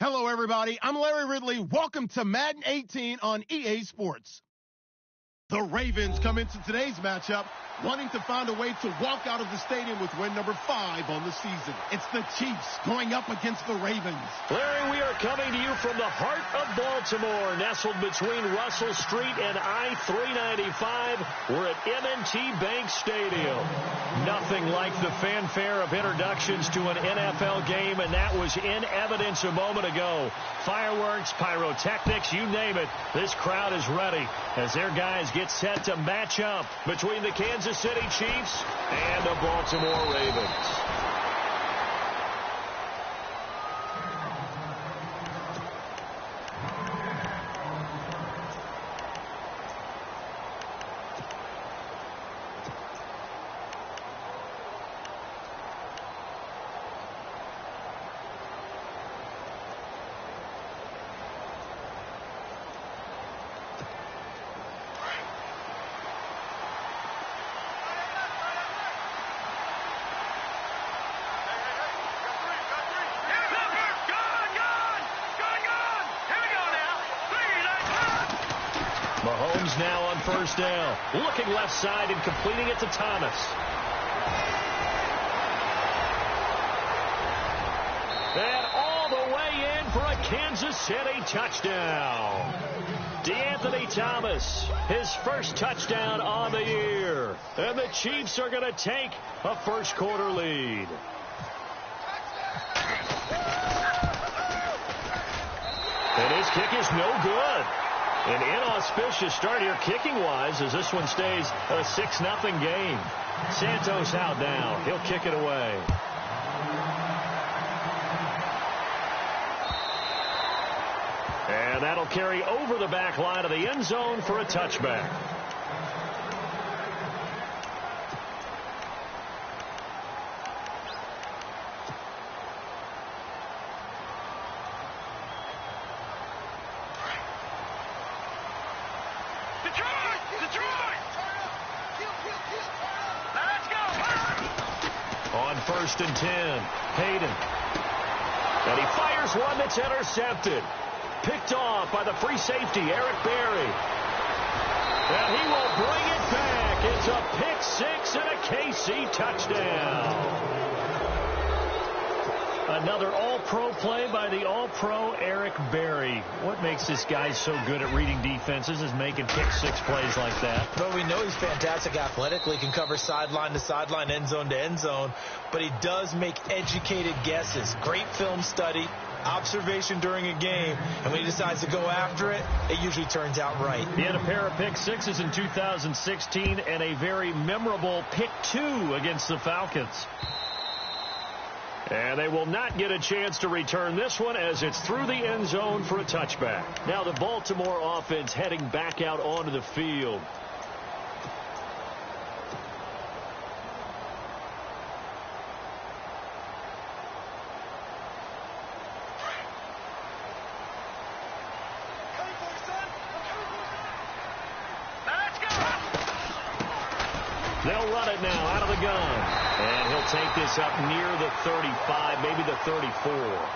Hello, everybody. I'm Larry Ridley. Welcome to Madden 18 on EA Sports. The Ravens come into today's matchup wanting to find a way to walk out of the stadium with win number 5 on the season. It's the Chiefs going up against the Ravens. Larry, we are coming to you from the heart of Baltimore, nestled between Russell Street and I-395. We're at M&T Bank Stadium. Nothing like the fanfare of introductions to an NFL game, and that was in evidence a moment ago. Fireworks, pyrotechnics, you name it. This crowd is ready as their guys get set to match up between the Kansas City Chiefs and the Baltimore Ravens. Mahomes now on first down, looking left side and completing it to Thomas. And all the way in for a Kansas City touchdown. DeAnthony Thomas, his first touchdown on the year. And the Chiefs are going to take a first quarter lead. And his kick is no good. An inauspicious start here kicking-wise as this one stays a 6-0 game. Santos out now. He'll kick it away. And that'll carry over the back line of the end zone for a touchback. On first and 10, Hayden. And he fires one that's intercepted. Picked off by the free safety, Eric Berry. And he will bring it back. It's a pick six and a KC touchdown. Another all-pro play by the all-pro Eric Berry. What makes this guy so good at reading defenses is making pick-six plays like that. Well, we know he's fantastic athletically, can cover sideline to sideline, end zone to end zone, but he does make educated guesses. Great film study, observation during a game, and when he decides to go after it, it usually turns out right. He had a pair of pick-sixes in 2016 and a very memorable pick-two against the Falcons. And they will not get a chance to return this one as it's through the end zone for a touchback. Now the Baltimore offense heading back out onto the field. They'll run it now out of the gun. And he'll take this up near the 35, maybe the 34.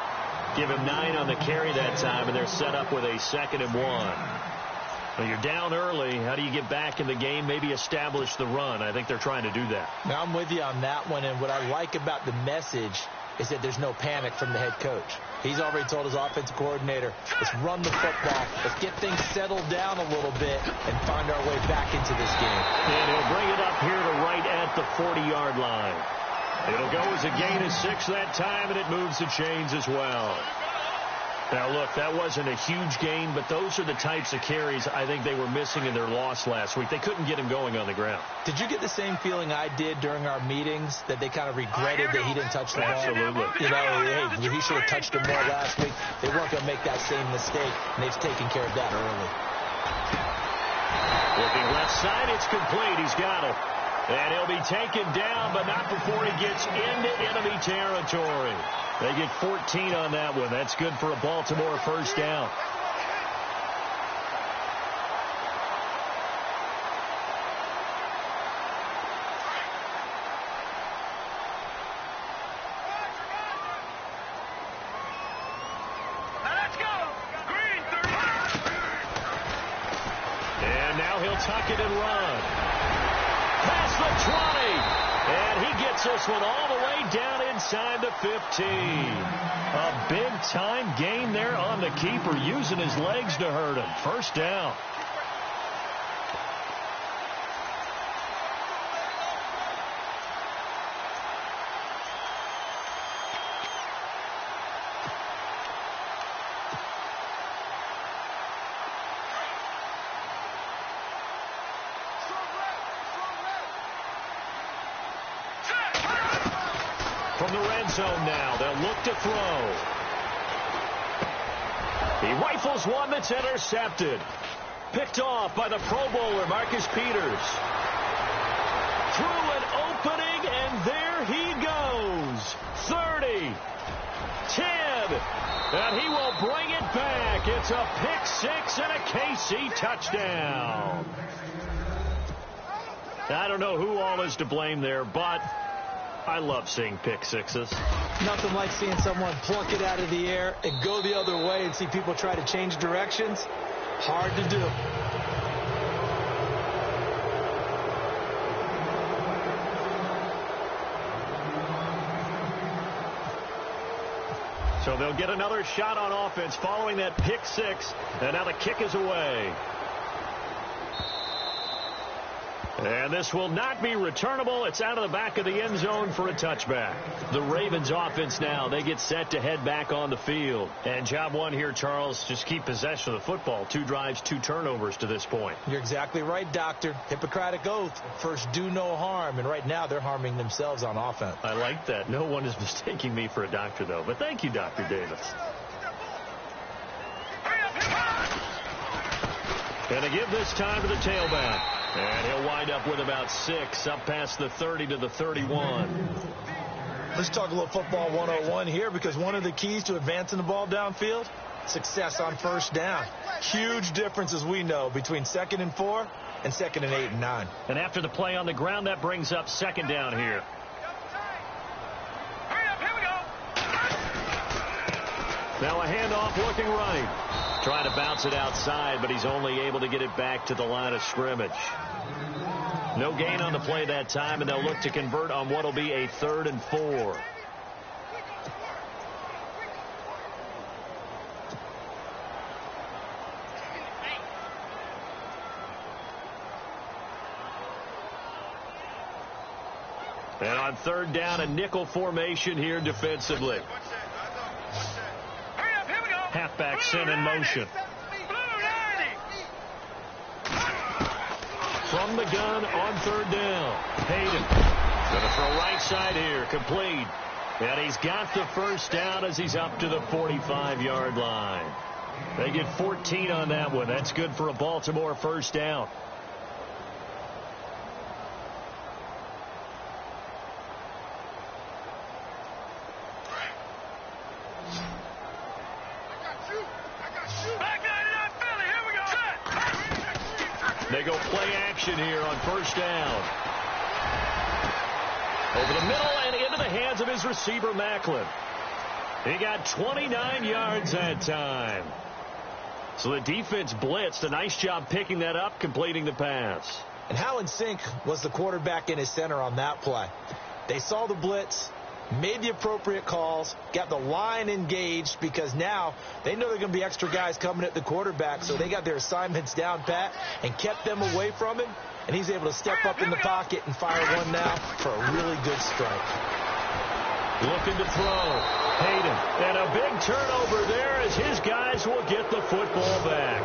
Give him 9 on the carry that time, and they're set up with a 2nd and 1. Well, you're down early. How do you get back in the game? Maybe establish the run. I think they're trying to do that. Now, I'm with you on that one, and what I like about the message is that there's no panic from the head coach. He's already told his offensive coordinator, let's run the football. Let's get things settled down a little bit and find our way back into this game. And he'll bring it up here to right at the 40-yard line. It'll go as a gain of 6 that time, and it moves the chains as well. Now, look, that wasn't a huge gain, but those are the types of carries I think they were missing in their loss last week. They couldn't get him going on the ground. Did you get the same feeling I did during our meetings, that they kind of regretted that he didn't touch the ball? Absolutely. You know, hey, he should have touched him more last week. They weren't going to make that same mistake, and they've taken care of that early. Looking left side, it's complete. He's got it. And he'll be taken down, but not before he gets into enemy territory. They get 14 on that one. That's good for a Baltimore first down. Now he'll tuck it and run. Past the 20. And he gets this one all the way down inside the 15. A big-time gain there on the keeper, using his legs to hurt him. First down. From the red zone now, they'll look to throw. He rifles one that's intercepted. Picked off by the Pro Bowler, Marcus Peters. Through an opening, and there he goes. 30, 10, and he will bring it back. It's a pick six and a KC touchdown. I don't know who all is to blame there, but I love seeing pick sixes. Nothing like seeing someone pluck it out of the air and go the other way and see people try to change directions. Hard to do. So they'll get another shot on offense following that pick six, and now the kick is away. And this will not be returnable. It's out of the back of the end zone for a touchback. The Ravens offense now, they get set to head back on the field. And job one here, Charles, just keep possession of the football. 2 drives, 2 turnovers to this point. You're exactly right, Doctor. Hippocratic oath. First, do no harm. And right now, they're harming themselves on offense. I like that. No one is mistaking me for a doctor, though. But thank you, Dr. Davis. And to give this time to the tailback. And he'll wind up with about 6, up past the 30 to the 31. Let's talk a little football 101 here, because one of the keys to advancing the ball downfield, success on first down. Huge difference, as we know, between 2nd and 4 and 2nd and 8 and 9. And after the play on the ground, that brings up 2nd down here. Now a handoff looking right. Trying to bounce it outside, but he's only able to get it back to the line of scrimmage. No gain on the play that time, and they'll look to convert on what will be a 3rd and 4. And on 3rd down, a nickel formation here defensively. Halfback sent in motion. From the gun on 3rd down. Hayden going to throw right side here. Complete. And he's got the first down as he's up to the 45-yard line. They get 14 on that one. That's good for a Baltimore first down. They go play action here on first down. Over the middle and into the hands of his receiver, Macklin. He got 29 yards that time. So the defense blitzed. A nice job picking that up, completing the pass. And how in sync was the quarterback in his center on that play? They saw the blitz, made the appropriate calls, got the line engaged, because now they know there are going to be extra guys coming at the quarterback, so they got their assignments down pat and kept them away from him, and he's able to step up in the pocket and fire one now for a really good strike. Looking to throw. Hayden. And a big turnover there as his guys will get the football back.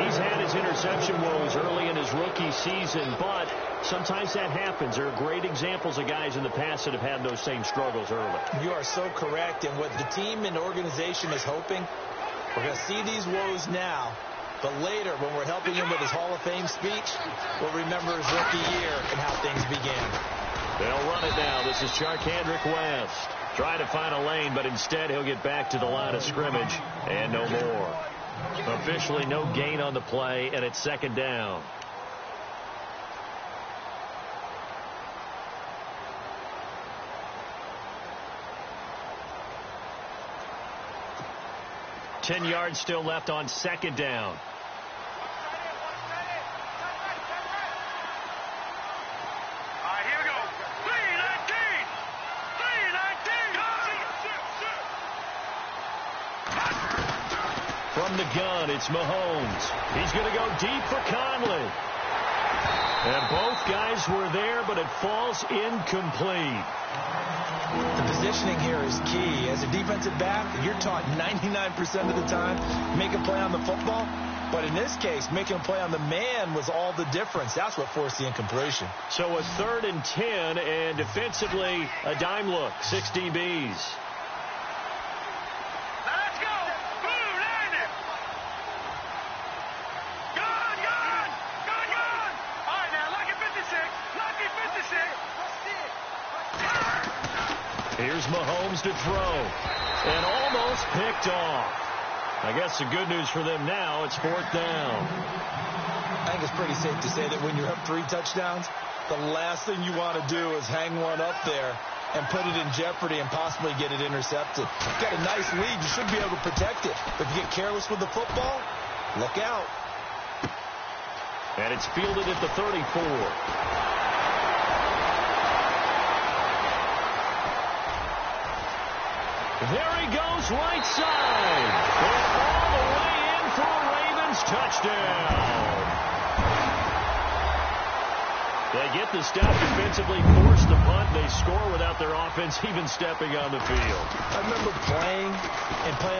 He's had his interception woes early in his rookie season, but sometimes that happens. There are great examples of guys in the past that have had those same struggles early. You are so correct. And what the team and organization is hoping, we're going to see these woes now, but later when we're helping him with his Hall of Fame speech, we'll remember his rookie year and how things began. They'll run it now. This is Charkandrick West. Trying to find a lane, but instead he'll get back to the line of scrimmage and no more. Officially no gain on the play, and it's 2nd down. $10 yards still left on 2nd down. From the gun, it's Mahomes. He's going to go deep for Conley. And both guys were there, but it falls incomplete. The positioning here is key. As a defensive back, you're taught 99% of the time, make a play on the football. But in this case, making a play on the man was all the difference. That's what forced the incompletion. So a 3rd and 10, and defensively, a dime look, 6 DBs. Here's Mahomes to throw, and almost picked off. I guess the good news for them now, it's 4th down. I think it's pretty safe to say that when you're up 3 touchdowns, the last thing you want to do is hang one up there and put it in jeopardy and possibly get it intercepted. You've got a nice lead. You should be able to protect it. But if you get careless with the football, look out. And it's fielded at the 34. There he goes, right side. And all the way in for a Ravens touchdown. They get the stop defensively, force the punt. They score without their offense even stepping on the field. I remember playing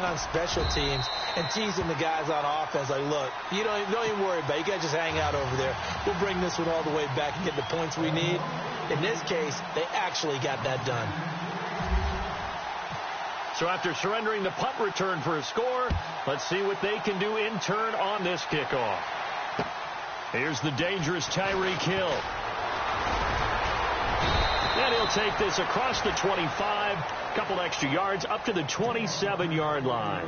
on special teams and teasing the guys on offense like, look, you don't even worry about it. You guys just hang out over there. We'll bring this one all the way back and get the points we need. In this case, they actually got that done. So after surrendering the punt return for a score, let's see what they can do in turn on this kickoff. Here's the dangerous Tyreek Hill. And he'll take this across the 25, couple extra yards up to the 27-yard line.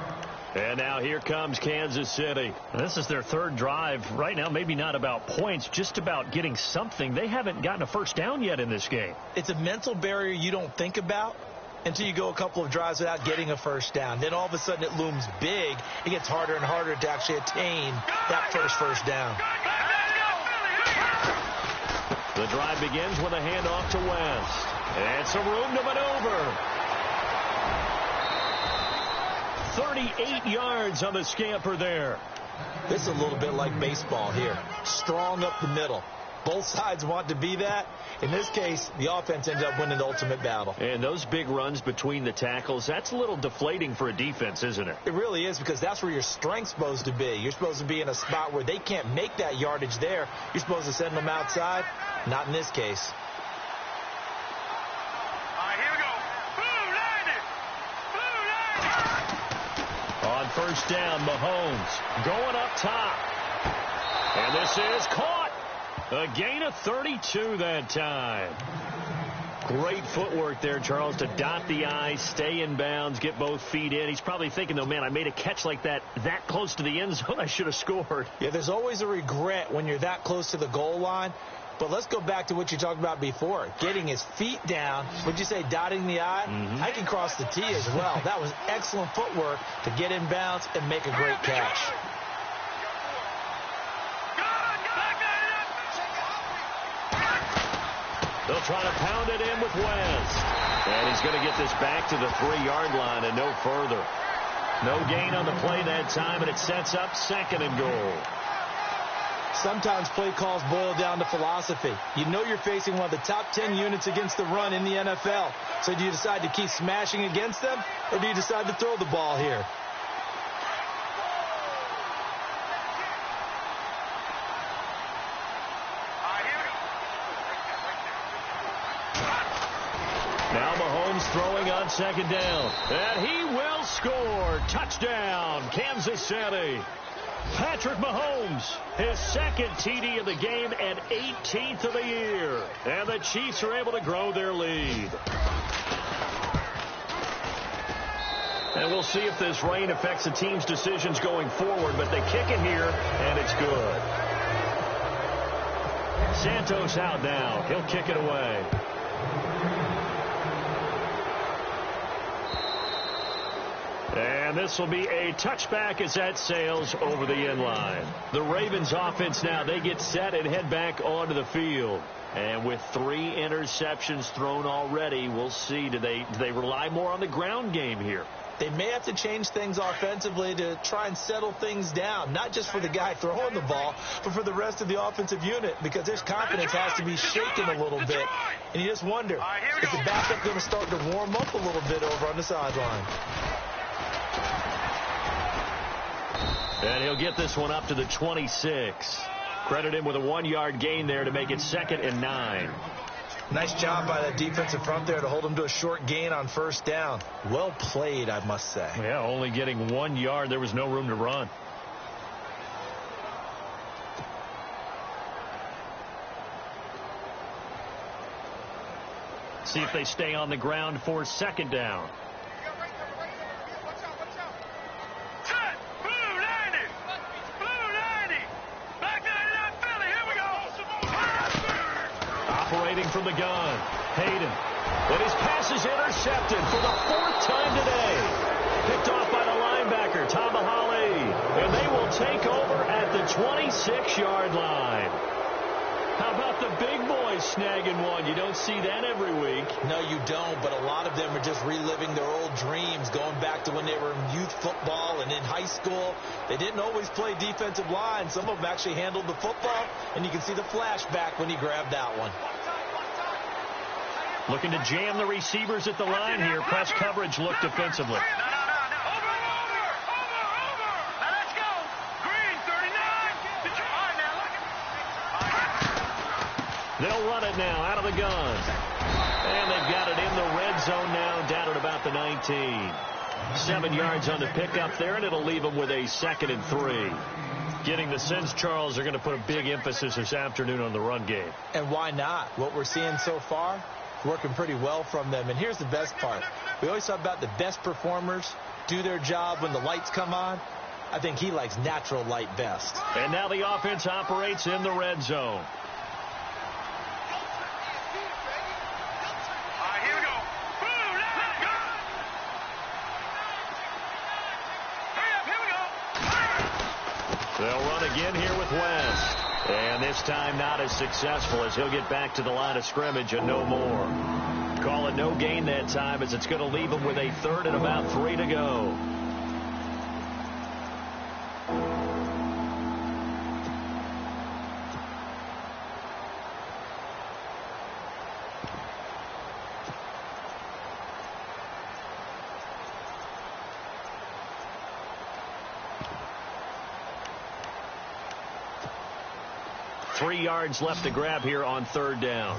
And now here comes Kansas City. This is their 3rd drive. Right now, maybe not about points, just about getting something. They haven't gotten a first down yet in this game. It's a mental barrier you don't think about until you go a couple of drives without getting a first down. Then all of a sudden it looms big. It gets harder and harder to actually attain that first down. The drive begins with a handoff to West. And some room to maneuver. 38 yards on the scamper there. This is a little bit like baseball here. Strong up the middle. Both sides want to be that. In this case, the offense ends up winning the ultimate battle. And those big runs between the tackles, that's a little deflating for a defense, isn't it? It really is, because that's where your strength's supposed to be. You're supposed to be in a spot where they can't make that yardage there. You're supposed to send them outside. Not in this case. All right, here we go. Blue, On first down, Mahomes going up top. And this is caught. A gain of 32 that time. Great footwork there, Charles, to dot the I, stay in bounds, get both feet in. He's probably thinking, though, man, I made a catch like that close to the end zone. I should have scored. Yeah, there's always a regret when you're that close to the goal line. But let's go back to what you talked about before. Getting his feet down. Would you say dotting the I? Mm-hmm. I can cross the T as well. That was excellent footwork to get in bounds and make a great catch. They'll try to pound it in with West. And he's going to get this back to the 3-yard line and no further. No gain on the play that time, and it sets up 2nd and goal. Sometimes play calls boil down to philosophy. You know you're facing one of the top 10 units against the run in the NFL. So do you decide to keep smashing against them, or do you decide to throw the ball here? Now Mahomes throwing on 2nd down. And he will score. Touchdown, Kansas City. Patrick Mahomes, his 2nd TD of the game and 18th of the year. And the Chiefs are able to grow their lead. And we'll see if this rain affects the team's decisions going forward, but they kick it here, and it's good. Santos out now. He'll kick it away. And this will be a touchback as that sails over the end line. The Ravens offense now, they get set and head back onto the field. And with 3 interceptions thrown already, we'll see. Do they rely more on the ground game here? they may have to change things offensively to try and settle things down, not just for the guy throwing the ball, but for the rest of the offensive unit, because their confidence has to be shaken a little bit. And you just wonder, is the backup going to start to warm up a little bit over on the sideline? And he'll get this one up to the 26. Credit him with a 1-yard gain there to make it 2nd and 9. Nice job by that defensive front there to hold him to a short gain on first down. Well played, I must say. Yeah, only getting 1 yard. There was no room to run. See if they stay on the ground for 2nd down. Operating from the gun, Hayden. And his pass is intercepted for the 4th time today. Picked off by the linebacker, Tamahale. And they will take over at the 26-yard line. How about the big boys snagging one? You don't see that every week. No, you don't, but a lot of them are just reliving their old dreams, going back to when they were in youth football and in high school. They didn't always play defensive line. Some of them actually handled the football, and you can see the flashback when he grabbed that one. Looking to jam the receivers at the line here. Press coverage look defensively. They'll run it now out of the gun. And they've got it in the red zone now, down at about the 19. 7 yards on the pickup there, and it'll leave them with a 2nd and 3. Getting the sense, Charles, are going to put a big emphasis this afternoon on the run game. And why not? What we're seeing so far, working pretty well from them. And here's the best part. We always talk about the best performers do their job when the lights come on. I think he likes natural light best. And now the offense operates in the red zone. They'll run again here with West. And this time not as successful as he'll get back to the line of scrimmage and no more. Call it no gain that time as it's going to leave him with a 3rd and about 3 to go. Three yards left to grab here on 3rd down.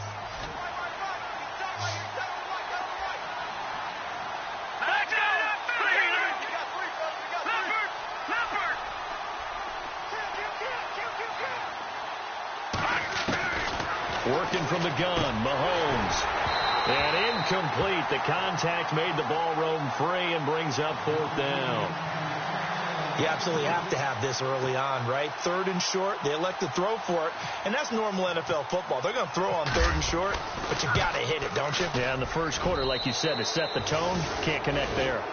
Working from the gun, Mahomes. And incomplete. The contact made the ball roam free and brings up 4th down. You absolutely have to have this early on, right? 3rd and short, they elect to throw for it, and that's normal NFL football. They're going to throw on 3rd and short, but you got to hit it, don't you? Yeah, in the first quarter, like you said, to set the tone, can't connect there.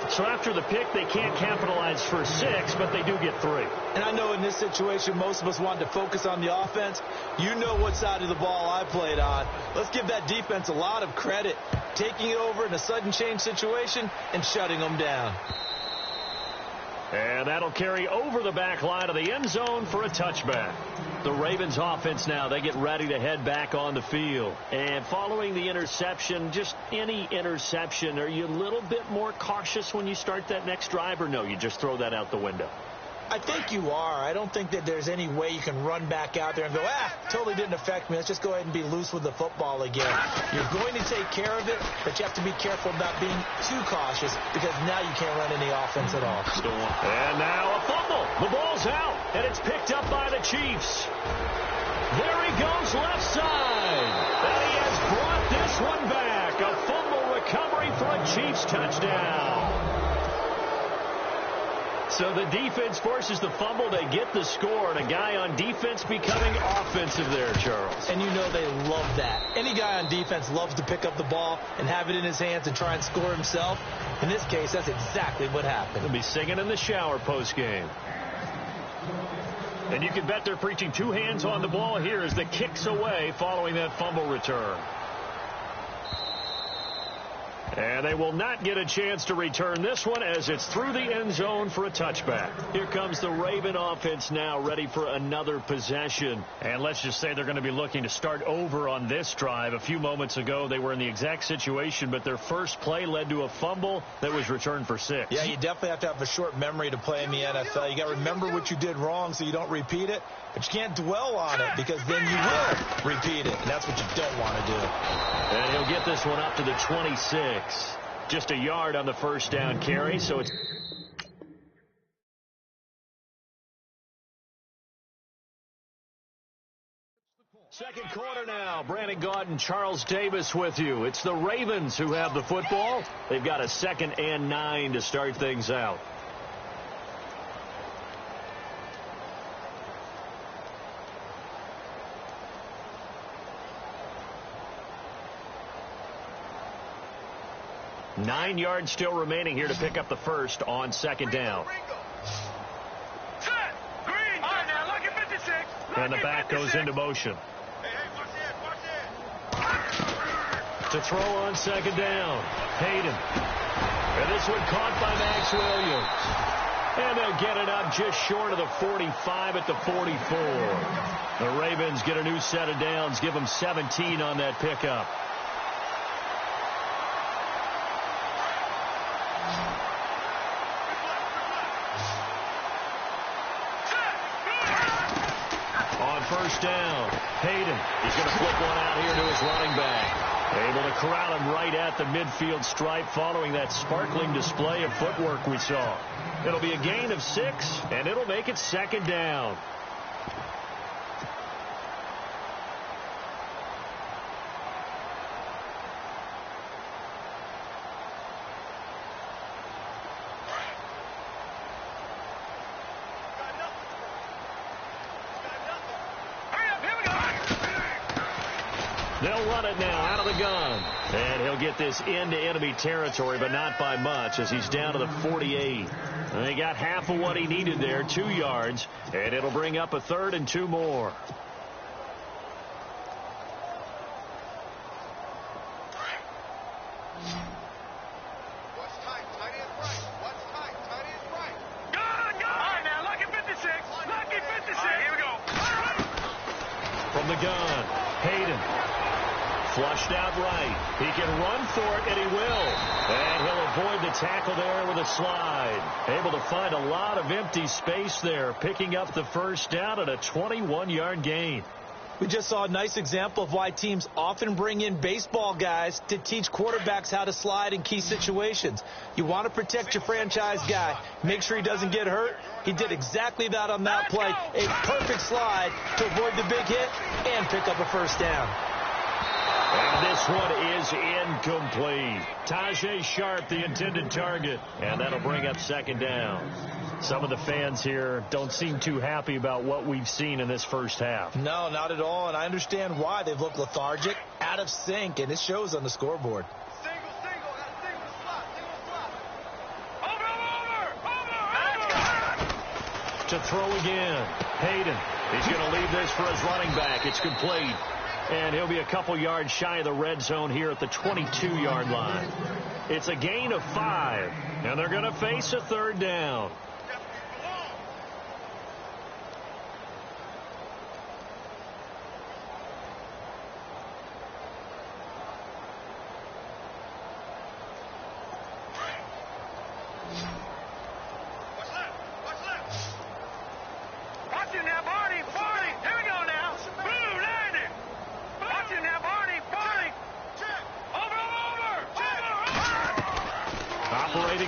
So after the pick, they can't capitalize for 6, but they do get 3. And I know in this situation, most of us wanted to focus on the offense. You know what side of the ball I played on. Let's give that defense a lot of credit, taking it over in a sudden change situation and shutting them down. And that'll carry over the back line of the end zone for a touchback. The Ravens offense now, they get ready to head back on the field. And following the interception, just any interception, are you a little bit more cautious when you start that next drive, or no, you just throw that out the window? I think you are. I don't think that there's any way you can run back out there and go, totally didn't affect me. Let's just go ahead and be loose with the football again. You're going to take care of it, but you have to be careful about being too cautious because now you can't run any offense at all. And now a fumble. The ball's out, and it's picked up by the Chiefs. There he goes left side. And he has brought this one back. A fumble recovery for a Chiefs touchdown. So the defense forces the fumble. They get the score, and a guy on defense becoming offensive there, Charles. And you know they love that. Any guy on defense loves to pick up the ball and have it in his hands and try and score himself. In this case, that's exactly what happened. He'll be singing in the shower post-game. And you can bet they're preaching 2 hands on the ball here as the kick's away following that fumble return. And they will not get a chance to return this one as it's through the end zone for a touchback. Here comes the Raven offense now, ready for another possession. And let's just say they're going to be looking to start over on this drive. A few moments ago, they were in the exact situation, but their first play led to a fumble that was returned for 6. Yeah, you definitely have to have a short memory to play in the NFL. You got to remember what you did wrong so you don't repeat it, but you can't dwell on it because then you will repeat it, and that's what you don't want to do. And he'll get this one up to the 26. Just a yard on the first down carry, so it's... Second quarter now. Brandon Gaudin and Charles Davis with you. It's the Ravens who have the football. They've got a 2nd and 9 to start things out. Nine yards still remaining here to pick up the first on 2nd down. And the back goes into motion. To throw on 2nd down. Hayden. And this one caught by Max Williams. And they'll get it up just short of the 45 at the 44. The Ravens get a new set of downs, give them 17 on that pickup. First down. Hayden. He's going to flip one out here to his running back. Able to corral him right at the midfield stripe following that sparkling display of footwork we saw. It'll be a gain of 6, and it'll make it 2nd down. They'll run it now out of the gun. And he'll get this into enemy territory, but not by much as he's down to the 48. And he got half of what he needed there, 2 yards. And it'll bring up a 3rd and 2 more. From the gun, Hayden. Flushed out right. He can run for it, and he will. And he'll avoid the tackle there with a slide. Able to find a lot of empty space there, picking up the first down at a 21-yard gain. We just saw a nice example of why teams often bring in baseball guys to teach quarterbacks how to slide in key situations. You want to protect your franchise guy. Make sure he doesn't get hurt. He did exactly that on that play. A perfect slide to avoid the big hit and pick up a first down. And this one is incomplete. Tajae Sharpe, the intended target. And that'll bring up 2nd down. Some of the fans here don't seem too happy about what we've seen in this first half. No, not at all. And I understand why. They've looked lethargic, out of sync, and it shows on the scoreboard. To throw again. Hayden. He's going to leave this for his running back. It's complete. And he'll be a couple yards shy of the red zone here at the 22-yard line. It's a gain of 5. And they're going to face a 3rd down.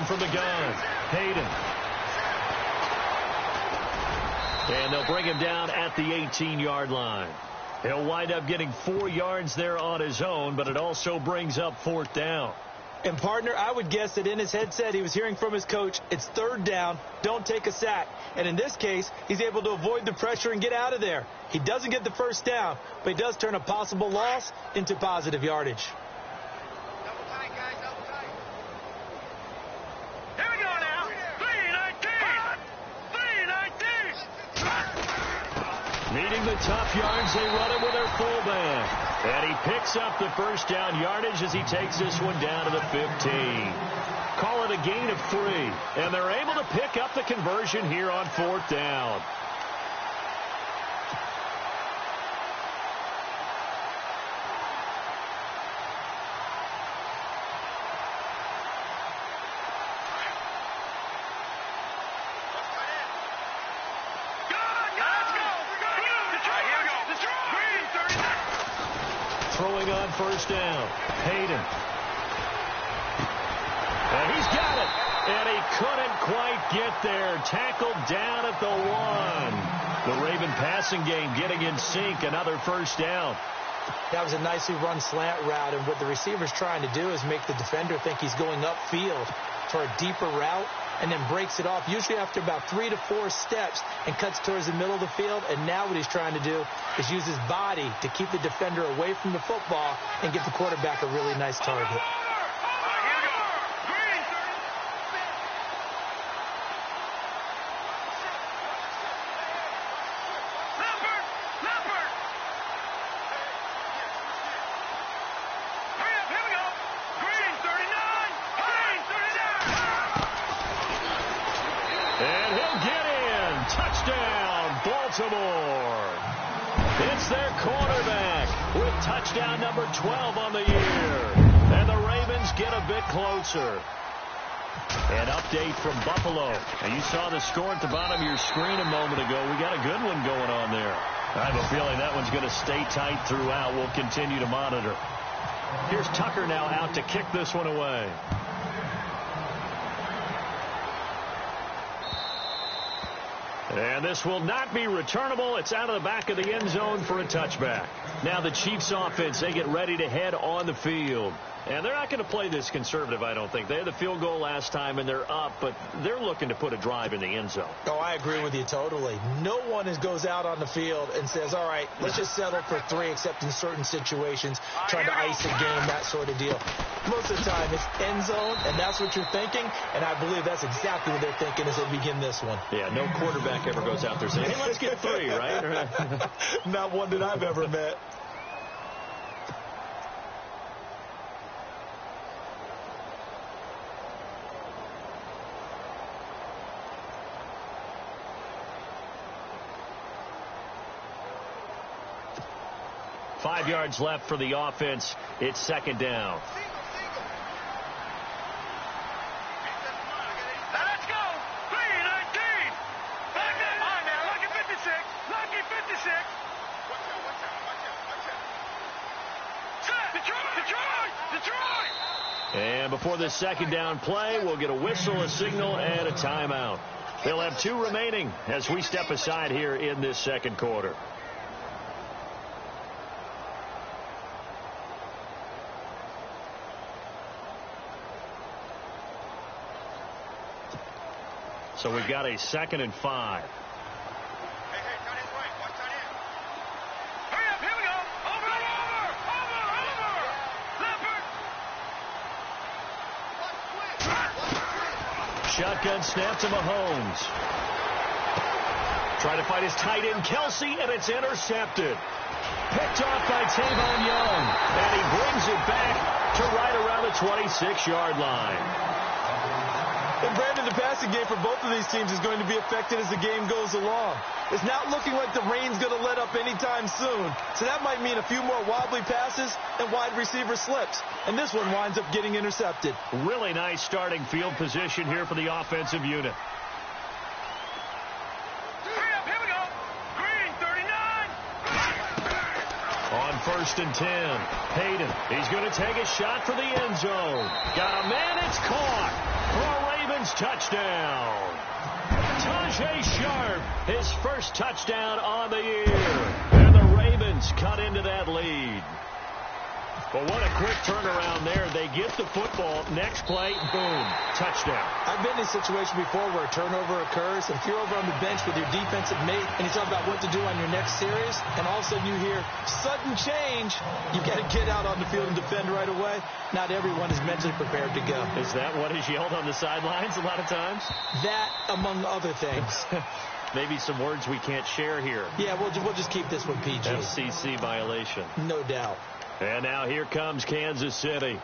From the gun, Hayden. And they'll bring him down at the 18-yard line. He'll wind up getting 4 yards there on his own, but it also brings up 4th down. And, partner, I would guess that in his headset he was hearing from his coach, it's 3rd down, don't take a sack. And in this case, he's able to avoid the pressure and get out of there. He doesn't get the first down, but he does turn a possible loss into positive yardage. Needing the tough yards, they run it with their fullback. And he picks up the first down yardage as he takes this one down to the 15. Call it a gain of 3. And they're able to pick up the conversion here on 4th down. Throwing on first down. Hayden. And he's got it. And he couldn't quite get there. Tackled down at the 1. The Raven passing game getting in sync. Another first down. That was a nicely run slant route. And what the receiver's trying to do is make the defender think he's going upfield for a deeper route, and then breaks it off, usually after about 3 to 4 steps, and cuts towards the middle of the field. And now what he's trying to do is use his body to keep the defender away from the football and get the quarterback a really nice target. Baltimore. It's their quarterback with touchdown number 12 on the year. And the Ravens get a bit closer. An update from Buffalo. And you saw the score at the bottom of your screen a moment ago. We got a good one going on there. I have a feeling that one's going to stay tight throughout. We'll continue to monitor. Here's Tucker now out to kick this one away. And this will not be returnable. It's out of the back of the end zone for a touchback. Now the Chiefs offense, they get ready to head on the field. And they're not going to play this conservative, I don't think. They had the field goal last time, and they're up, but they're looking to put a drive in the end zone. Oh, I agree with you totally. No one goes out on the field and says, all right, let's just settle for 3, except in certain situations, trying to ice a game, that sort of deal. Most of the time, it's end zone, and that's what you're thinking, and I believe that's exactly what they're thinking as they begin this one. Yeah, no quarterback ever goes out there saying, hey, let's get 3, right? Not one that I've ever met. Five yards left for the offense. It's second down. Let's go. 3-19. Lucky 56. Lucky 56. Detroit. And before this second down play, we'll get a whistle, a signal, and a timeout. They'll have 2 remaining as we step aside here in this second quarter. So we've got a 2nd and 5. Hey, tight end right. Watch tight end. Hurry up, here we go. Over. Leopard. Shotgun snap to Mahomes. Trying to find his tight end, Kelsey, and it's intercepted. Picked off by Tavon Young. And he brings it back to right around the 26-yard line. And Brandon, the passing game for both of these teams is going to be affected as the game goes along. It's not looking like the rain's going to let up anytime soon. So that might mean a few more wobbly passes and wide receiver slips. And this one winds up getting intercepted. Really nice starting field position here for the offensive unit. Hurry up, here we go. Green, 39. On 1st and 10, Hayden. He's going to take a shot for the end zone. Got a man, it's caught. For a Ravens touchdown. Tajae Sharpe, his first touchdown on the year. And the Ravens cut into that lead. But what a quick turnaround there. They get the football. Next play, boom, touchdown. I've been in a situation before where a turnover occurs, and if you're over on the bench with your defensive mate and you talk about what to do on your next series, and all of a sudden you hear sudden change, you've got to get out on the field and defend right away. Not everyone is mentally prepared to go. Is that what is yelled on the sidelines a lot of times? That, among other things. Maybe some words we can't share here. Yeah, we'll just keep this one PG. FCC violation. No doubt. And now here comes Kansas City.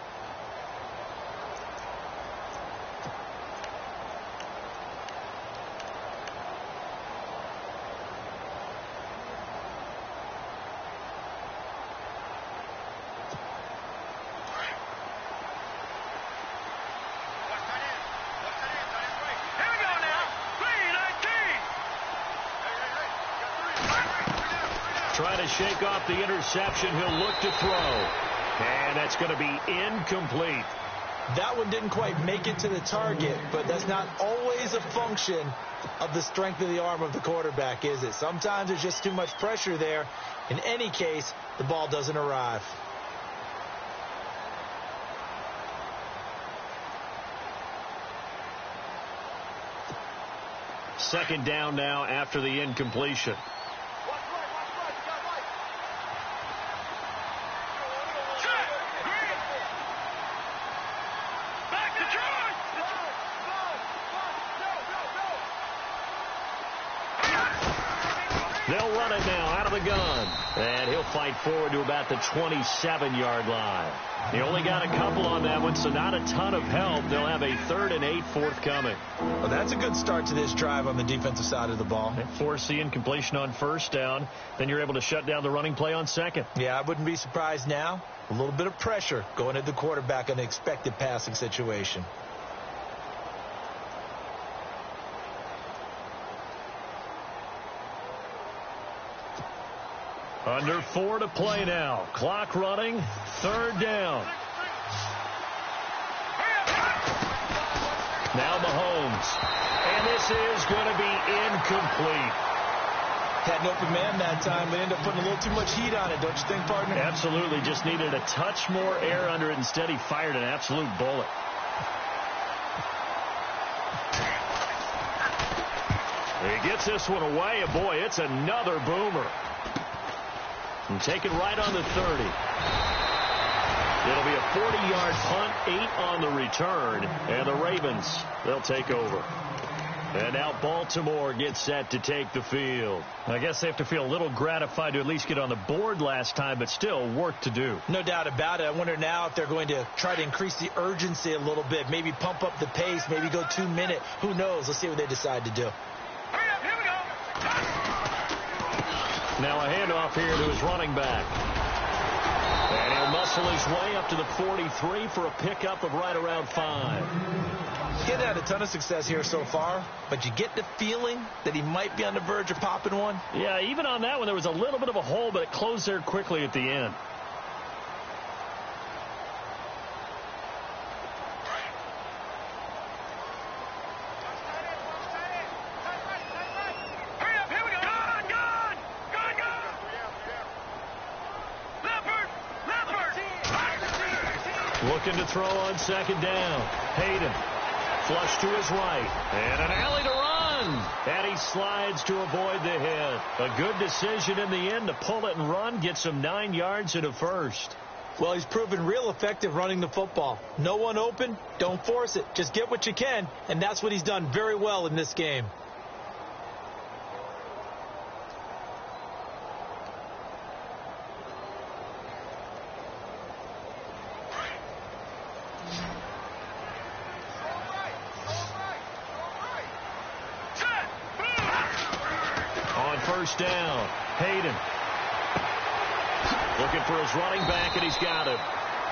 Trying to shake off the interception. He'll look to throw. And that's going to be incomplete. That one didn't quite make it to the target, but that's not always a function of the strength of the arm of the quarterback, is it? Sometimes there's just too much pressure there. In any case, the ball doesn't arrive. Second down now after the incompletion. They'll run it now out of the gun. And he'll fight forward to about the 27-yard line. He only got a couple on that one, so not a ton of help. They'll have a 3rd and 8 forthcoming. Well, that's a good start to this drive on the defensive side of the ball. Force the incompletion on first down. Then you're able to shut down the running play on second. Yeah, I wouldn't be surprised now. A little bit of pressure going at the quarterback in an expected passing situation. Under 4 to play now. Clock running. 3rd down. Now Mahomes. And this is going to be incomplete. Had an open man that time, but ended up putting a little too much heat on it, don't you think, partner? Absolutely. Just needed a touch more air under it. Instead, he fired an absolute bullet. He gets this one away, and boy, it's another boomer. And taken right on the 30. It'll be a 40-yard punt, 8 on the return, and the Ravens, they'll take over. And now Baltimore gets set to take the field. I guess they have to feel a little gratified to at least get on the board last time, but still work to do. No doubt about it. I wonder now if they're going to try to increase the urgency a little bit, maybe pump up the pace, maybe go 2-minute. Who knows? Let's see what they decide to do. Here we go. Now a handoff here to his running back. And he'll muscle his way up to the 43 for a pickup of right around 5. He's had a ton of success here so far, but you get the feeling that he might be on the verge of popping one. Yeah, even on that one, there was a little bit of a hole, but it closed there quickly at the end. Looking to throw on second down. Hayden. Flush to his right. And an alley to run. And he slides to avoid the hit. A good decision in the end to pull it and run. Gets him 9 yards and a first. Well, he's proven real effective running the football. No one open. Don't force it. Just get what you can. And that's what he's done very well in this game. First down. Hayden. Looking for his running back, and he's got him.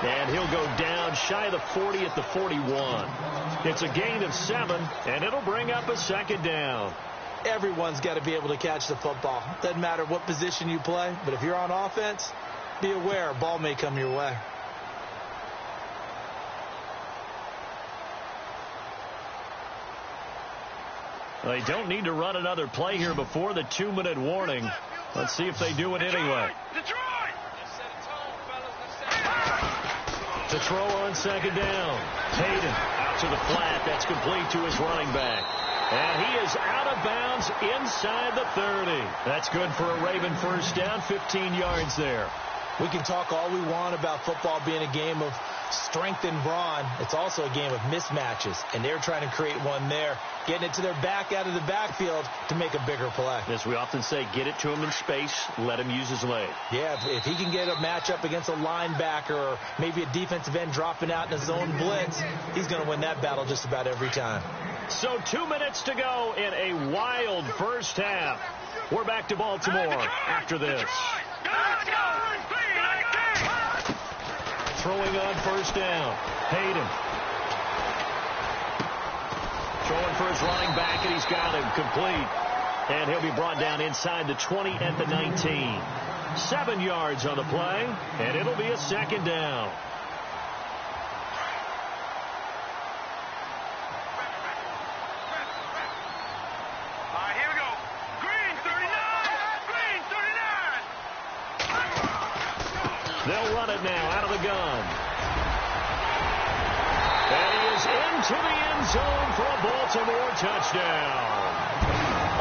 And he'll go down shy of the 40 at the 41. It's a gain of 7, and it'll bring up a second down. Everyone's got to be able to catch the football. Doesn't matter what position you play, but if you're on offense, be aware a ball may come your way. They don't need to run another play here before the 2-minute warning. Let's see if they do it anyway. To throw on second down. Hayden out to the flat. That's complete to his running back. And he is out of bounds inside the 30. That's good for a Raven first down, 15 yards there. We can talk all we want about football being a game of strength and brawn. It's also a game of mismatches, and they're trying to create one there, getting it to their back out of the backfield to make a bigger play. As we often say, get it to him in space, let him use his leg. Yeah, if he can get a matchup against a linebacker or maybe a defensive end dropping out in a zone blitz, he's going to win that battle just about every time. So 2 minutes to go in a wild first half. We're back to Baltimore after this. Throwing on first down. Hayden. Throwing for his running back, and he's got him complete. And he'll be brought down inside the 20 at the 19. 7 yards on the play, and it'll be a second down. They'll run it now out of the gun. And he is into the end zone for a Baltimore touchdown.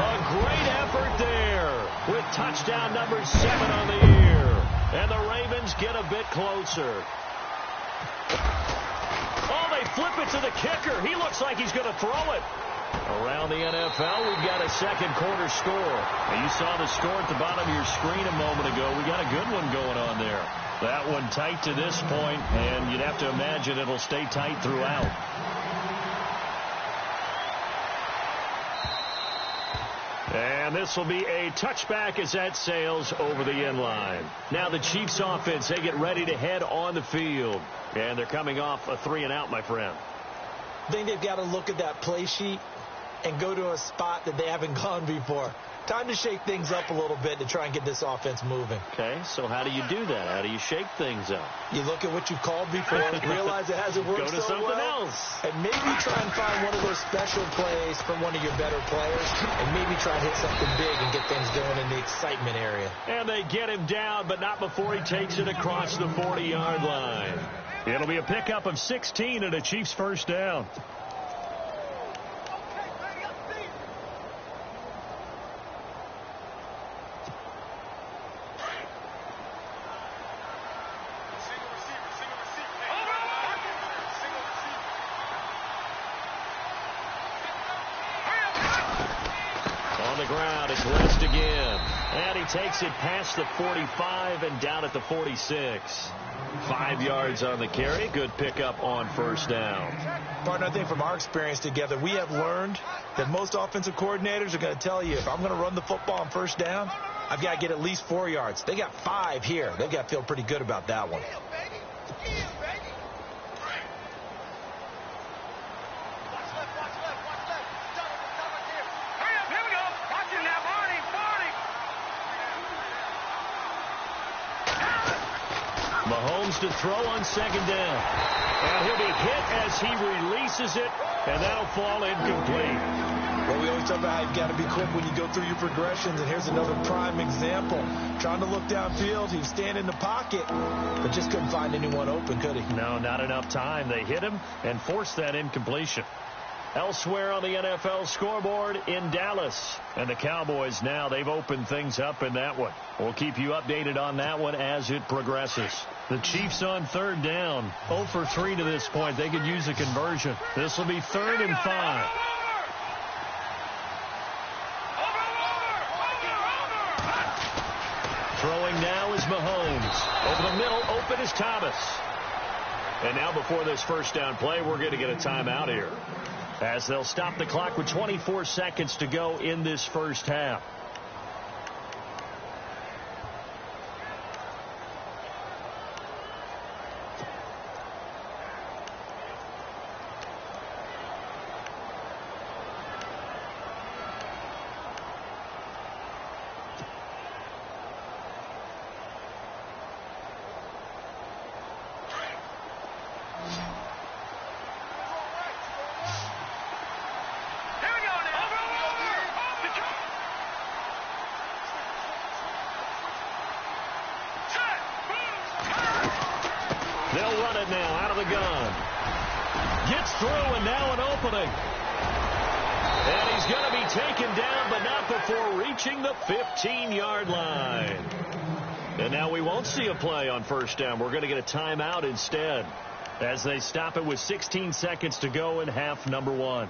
A great effort there with touchdown number 7 on the year. And the Ravens get a bit closer. Oh, they flip it to the kicker. He looks like he's going to throw it. Around the NFL, we've got a second quarter score. Now, you saw the score at the bottom of your screen a moment ago. We got a good one going on there. That one tight to this point, and you'd have to imagine it'll stay tight throughout. And this will be a touchback as that sails over the end line. Now the Chiefs offense, they get ready to head on the field. And they're coming off a 3-and-out, my friend. I think they've got to look at that play sheet and go to a spot that they haven't gone before. Time to shake things up a little bit to try and get this offense moving. Okay, so how do you do that? How do you shake things up? You look at what you've called before, realize it hasn't worked Go to so something well, else. and maybe try and find one of those special plays from one of your better players, and maybe try and hit something big and get things going in the excitement area. And they get him down, but not before he takes it across the 40-yard line. It'll be a pickup of 16 and a Chiefs first down. Ground, it's West again. And he takes it past the 45 and down at the 46. 5 yards on the carry. Good pickup on first down. Partner, I think from our experience together, we have learned that most offensive coordinators are going to tell you, if I'm going to run the football on first down, I've got to get at least 4 yards. They got 5 here. They've got to feel pretty good about that one. Mahomes to throw on second down. And he'll be hit as he releases it, and that'll fall incomplete. Well, we always talk about how you've got to be quick when you go through your progressions, and here's another prime example. Trying to look downfield, he was standing in the pocket, but just couldn't find anyone open, could he? No, not enough time. They hit him and forced that incompletion. Elsewhere on the NFL scoreboard in Dallas. And the Cowboys now, they've opened things up in that one. We'll keep you updated on that one as it progresses. The Chiefs on third down. 0 for 3 to this point. They could use a conversion. This will be 3rd and 5. Throwing now is Mahomes. Over the middle, open is Thomas. And now before this first down play, we're going to get a timeout here, as they'll stop the clock with 24 seconds to go in this first half. They'll run it now out of the gun. Gets through, and now an opening. And he's going to be taken down, but not before reaching the 15-yard line. And now we won't see a play on first down. We're going to get a timeout instead as they stop it with 16 seconds to go in half number 1.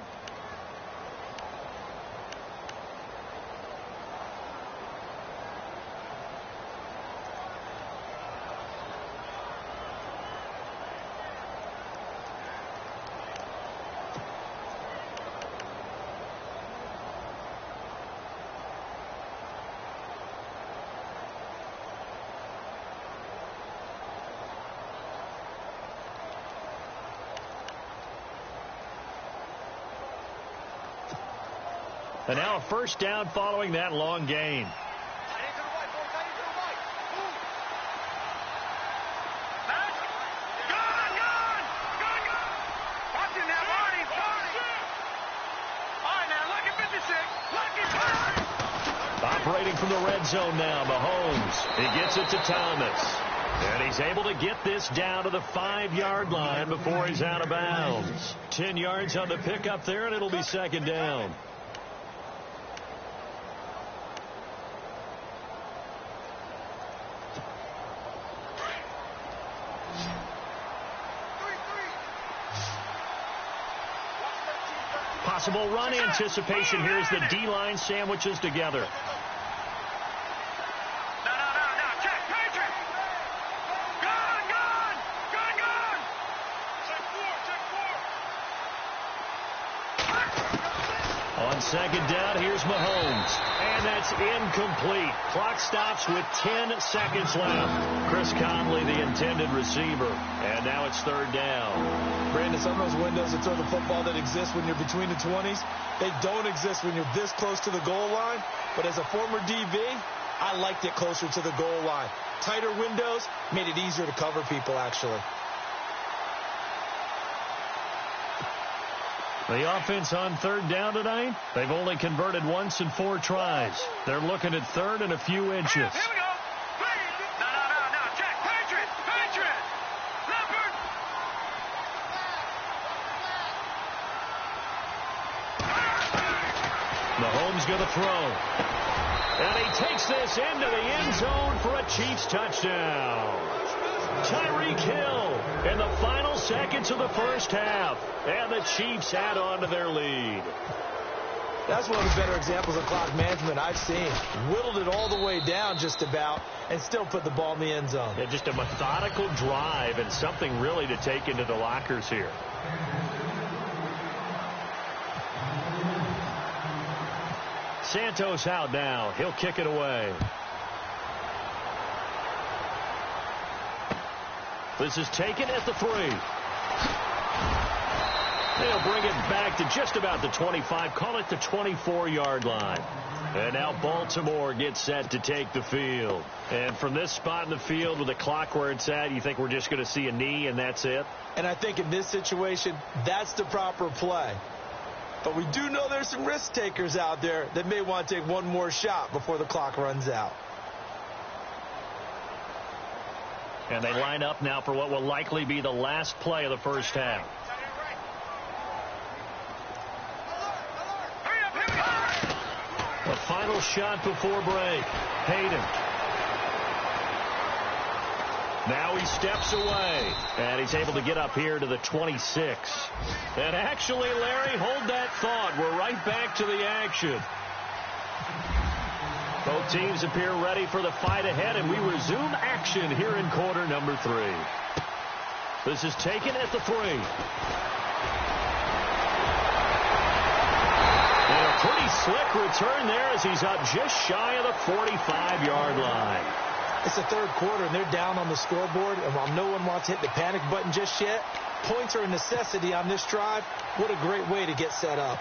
And now a first down following that long gain. Operating from the red zone now, Mahomes. He gets it to Thomas. And he's able to get this down to the 5-yard line before he's out of bounds. 10 yards on the pickup there, and it'll be second down. Possible run anticipation here as the D-line sandwiches together. Check, Patrick! Gun! Check 4. On second down, here's Mahomes. And that's incomplete. Clock stops with 10 seconds left. Chris Conley, the intended receiver. And now it's third down. Brandon, some of those windows to throw the football that exist when you're between the 20s, they don't exist when you're this close to the goal line. But as a former DB, I liked it closer to the goal line. Tighter windows made it easier to cover people, actually. The offense on third down tonight, they've only converted once in 4 tries. They're looking at third and a few inches. Here we go. No. Check, Patrick. Leopard. Mahomes going to throw. And he takes this into the end zone for a Chiefs touchdown. Tyreek Hill in the final seconds of the first half. And the Chiefs add on to their lead. That's one of the better examples of clock management I've seen. Whittled it all the way down just about and still put the ball in the end zone. Yeah, just a methodical drive and something really to take into the lockers here. Santos out now. He'll kick it away. This is taken at the 3. They'll bring it back to just about the 25. Call it the 24-yard line. And now Baltimore gets set to take the field. And from this spot in the field with the clock where it's at, you think we're just going to see a knee and that's it? And I think in this situation, that's the proper play. But we do know there's some risk takers out there that may want to take one more shot before the clock runs out. And they line up now for what will likely be the last play of the first half. The final shot before break. Hayden. Now he steps away. And he's able to get up here to the 26. And actually, Larry, hold that thought. We're right back to the action. Both teams appear ready for the fight ahead, and we resume action here in quarter number 3. This is taken at the 3. And a pretty slick return there as he's up just shy of the 45-yard line. It's the third quarter, and they're down on the scoreboard, and while no one wants to hit the panic button just yet, points are a necessity on this drive. What a great way to get set up.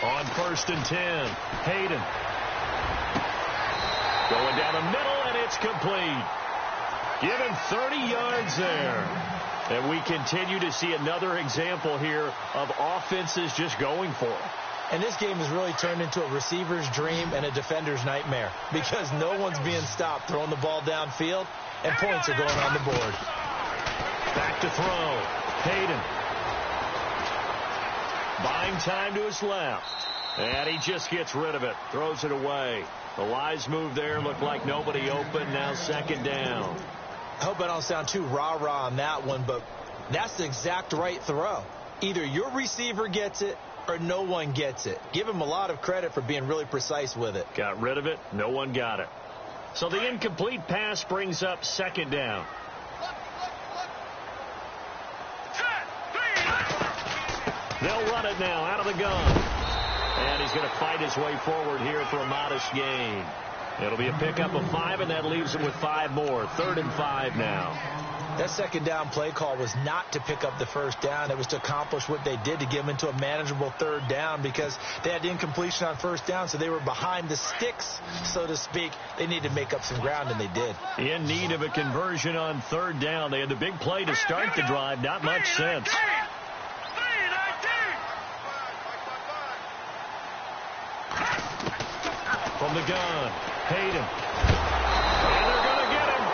On 1st and 10, Hayden. Going down the middle, and it's complete. Given 30 yards there. And we continue to see another example here of offenses just going for it. And this game has really turned into a receiver's dream and a defender's nightmare because no one's being stopped throwing the ball downfield, and points are going on the board. Back to throw. Hayden. Buying time to his left. And he just gets rid of it. Throws it away. The wise move there. Looked like nobody open. Now second down. I hope I don't sound too rah-rah on that one, but that's the exact right throw. Either your receiver gets it or no one gets it. Give him a lot of credit for being really precise with it. Got rid of it. No one got it. So the incomplete pass brings up second down. They'll run it now out of the gun. And he's going to fight his way forward here for a modest gain. It'll be a pickup of 5, and that leaves him with 5 more. 3rd and 5 now. That second down play call was not to pick up the first down. It was to accomplish what they did to get them into a manageable 3rd down because they had incompletion on first down, so they were behind the sticks, so to speak. They needed to make up some ground, and they did. In need of a conversion on 3rd down. They had the big play to start the drive. Not much sense. From the gun, Hayden. And they're going to get him.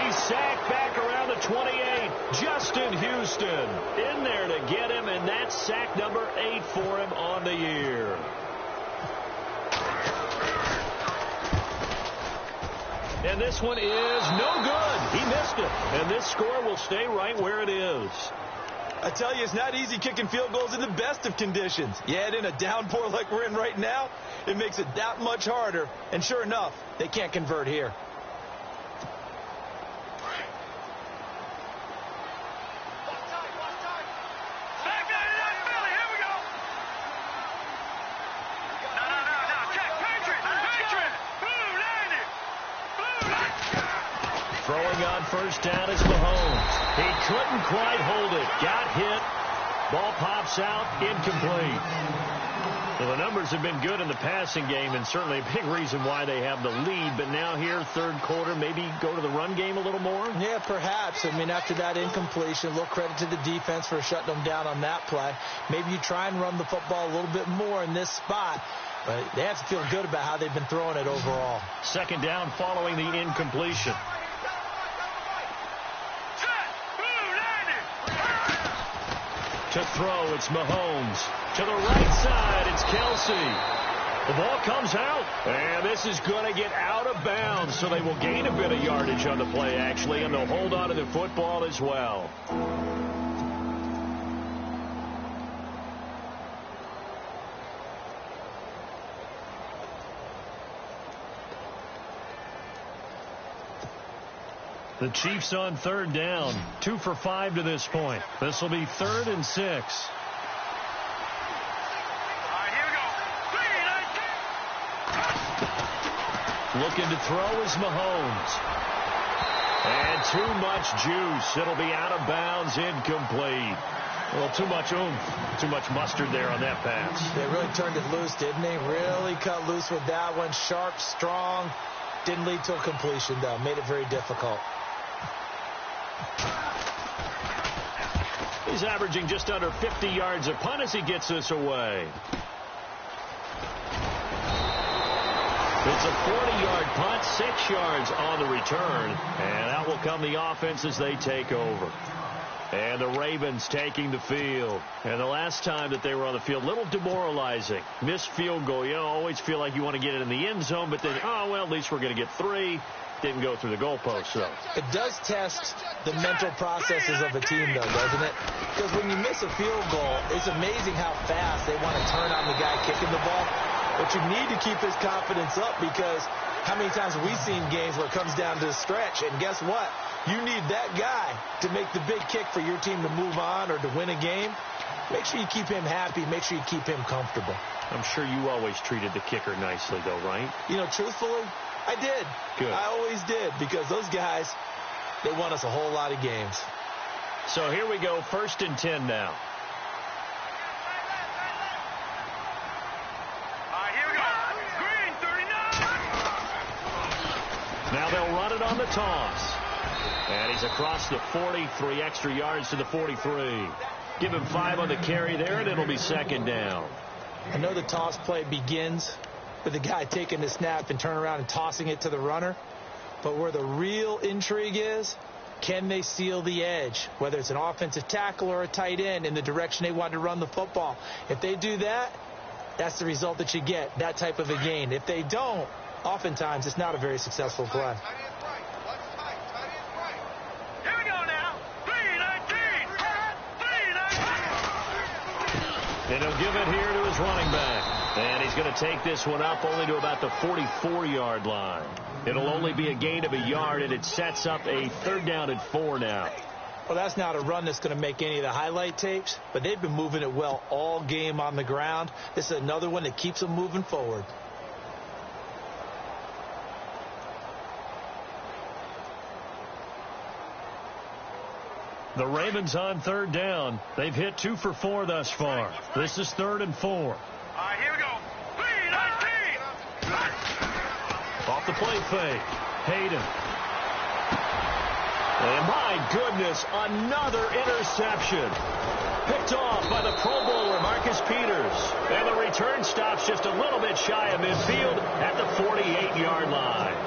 He's sacked back around the 28. Justin Houston in there to get him, and that's sack number 8 for him on the year. And this one is no good. He missed it. And this score will stay right where it is. I tell you, it's not easy kicking field goals in the best of conditions. You add in a downpour like we're in right now, it makes it that much harder. And sure enough, they can't convert here. Throwing on first down is Mahomes. He couldn't quite hold it. Got hit. Ball pops out. Incomplete. Well, the numbers have been good in the passing game, and certainly a big reason why they have the lead. But now here, 3rd quarter, maybe go to the run game a little more? Yeah, perhaps. I mean, after that incompletion, a little credit to the defense for shutting them down on that play. Maybe you try and run the football a little bit more in this spot. But they have to feel good about how they've been throwing it overall. Second down following the incompletion. To throw, it's Mahomes. To the right side, it's Kelce. The ball comes out, and this is going to get out of bounds, so they will gain a bit of yardage on the play, actually, and they'll hold on to the football as well. The Chiefs on 3rd down. 2 for 5 to this point. This will be 3rd and 6. All right, here we go. Looking to throw is Mahomes. And too much juice. It'll be out of bounds, incomplete. Well, too much oomph, too much mustard there on that pass. They really turned it loose, didn't they? Really cut loose with that one. Sharp, strong. Didn't lead to a completion, though. Made it very difficult. He's averaging just under 50 yards a punt as he gets this away. It's a 40-yard punt, 6 yards on the return. And out will come the offense as they take over. And the Ravens taking the field. And the last time that they were on the field, a little demoralizing. Missed field goal. You always feel like you want to get it in the end zone, but then, oh, well, at least we're going to get 3. Didn't go through the goalpost, though. It does test the mental processes of a team, though, doesn't it? Because when you miss a field goal, it's amazing how fast they want to turn on the guy kicking the ball. But you need to keep his confidence up because how many times have we seen games where it comes down to the stretch? And guess what? You need that guy to make the big kick for your team to move on or to win a game. Make sure you keep him happy. Make sure you keep him comfortable. I'm sure you always treated the kicker nicely, though, right? You know, truthfully, I did. Good. I always did because those guys, they won us a whole lot of games. So here we go, 1st and 10 now. Now they'll run it on the toss. And he's across the 43 extra yards to the 43. Give him 5 on the carry there, and it'll be 2nd down. I know the toss play begins with the guy taking the snap and turning around and tossing it to the runner. But where the real intrigue is, can they seal the edge, whether it's an offensive tackle or a tight end, in the direction they want to run the football? If they do that, that's the result that you get, that type of a gain. If they don't, oftentimes it's not a very successful play. Here we go now. 3-19. 3-19. And he'll give it here to his running back. And he's going to take this one up only to about the 44-yard line. It'll only be a gain of a yard, and it sets up a 3rd down and 4 now. Well, that's not a run that's going to make any of the highlight tapes, but they've been moving it well all game on the ground. This is another one that keeps them moving forward. The Ravens on 3rd down. They've hit 2 for 4 thus far. This is 3rd and 4. All right, here we go. 3-19. Off the play fake. Hayden. And my goodness, another interception. Picked off by the Pro Bowler, Marcus Peters. And the return stops just a little bit shy of midfield at the 48-yard line.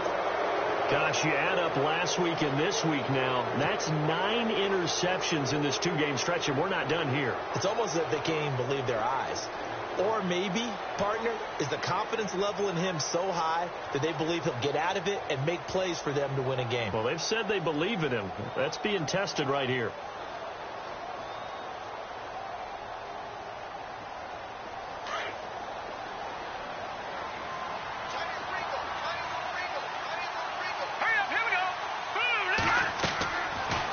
Gosh, you add up last week and this week now, that's 9 interceptions in this 2-game stretch, and we're not done here. It's almost as if they can't even believe their eyes. Or maybe, partner, is the confidence level in him so high that they believe he'll get out of it and make plays for them to win a game. Well, they've said they believe in him. That's being tested right here.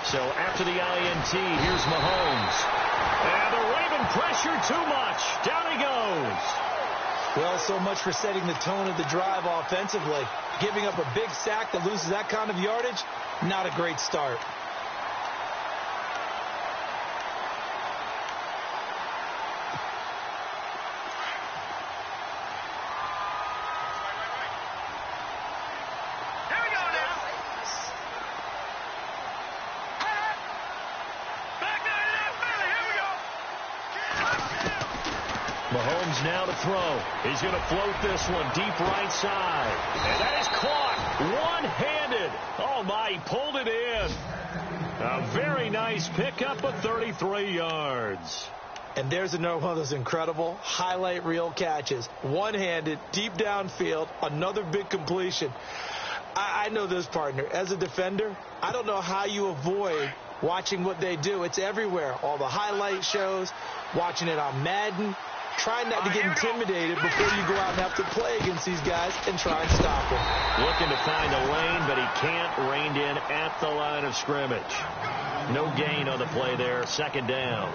So after the INT, here's Mahomes. And the Raven pressure too much. Down he goes. Well, so much for setting the tone of the drive offensively. Giving up a big sack that loses that kind of yardage, not a great start. Mahomes now to throw. He's going to float this one deep right side. And that is caught one-handed. Oh, my, he pulled it in. A very nice pickup of 33 yards. And there's another one of those incredible highlight reel catches. One-handed, deep downfield, another big completion. I know this, partner. As a defender, I don't know how you avoid watching what they do. It's everywhere. All the highlight shows, watching it on Madden. Trying not to get intimidated before you go out and have to play against these guys and try and stop them. Looking to find a lane, but he can't. Reined in at the line of scrimmage. No gain on the play there. 2nd down.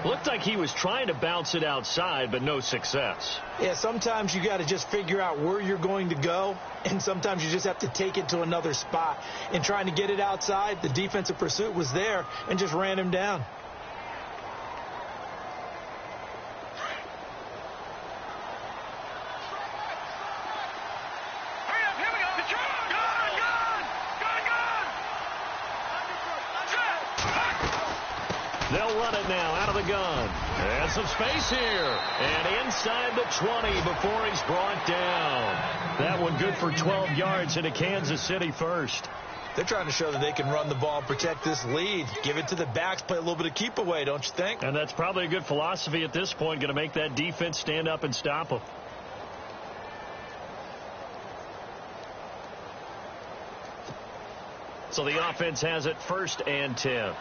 Looked like he was trying to bounce it outside, but no success. Yeah, sometimes you got to just figure out where you're going to go, and sometimes you just have to take it to another spot. In trying to get it outside, the defensive pursuit was there and just ran him down. They'll run it now out of the gun. And some space here. And inside the 20 before he's brought down. That one good for 12 yards into Kansas City first. They're trying to show that they can run the ball and protect this lead. Give it to the backs, play a little bit of keep away, don't you think? And that's probably a good philosophy at this point. Going to make that defense stand up and stop them. So the offense has it 1st and 10.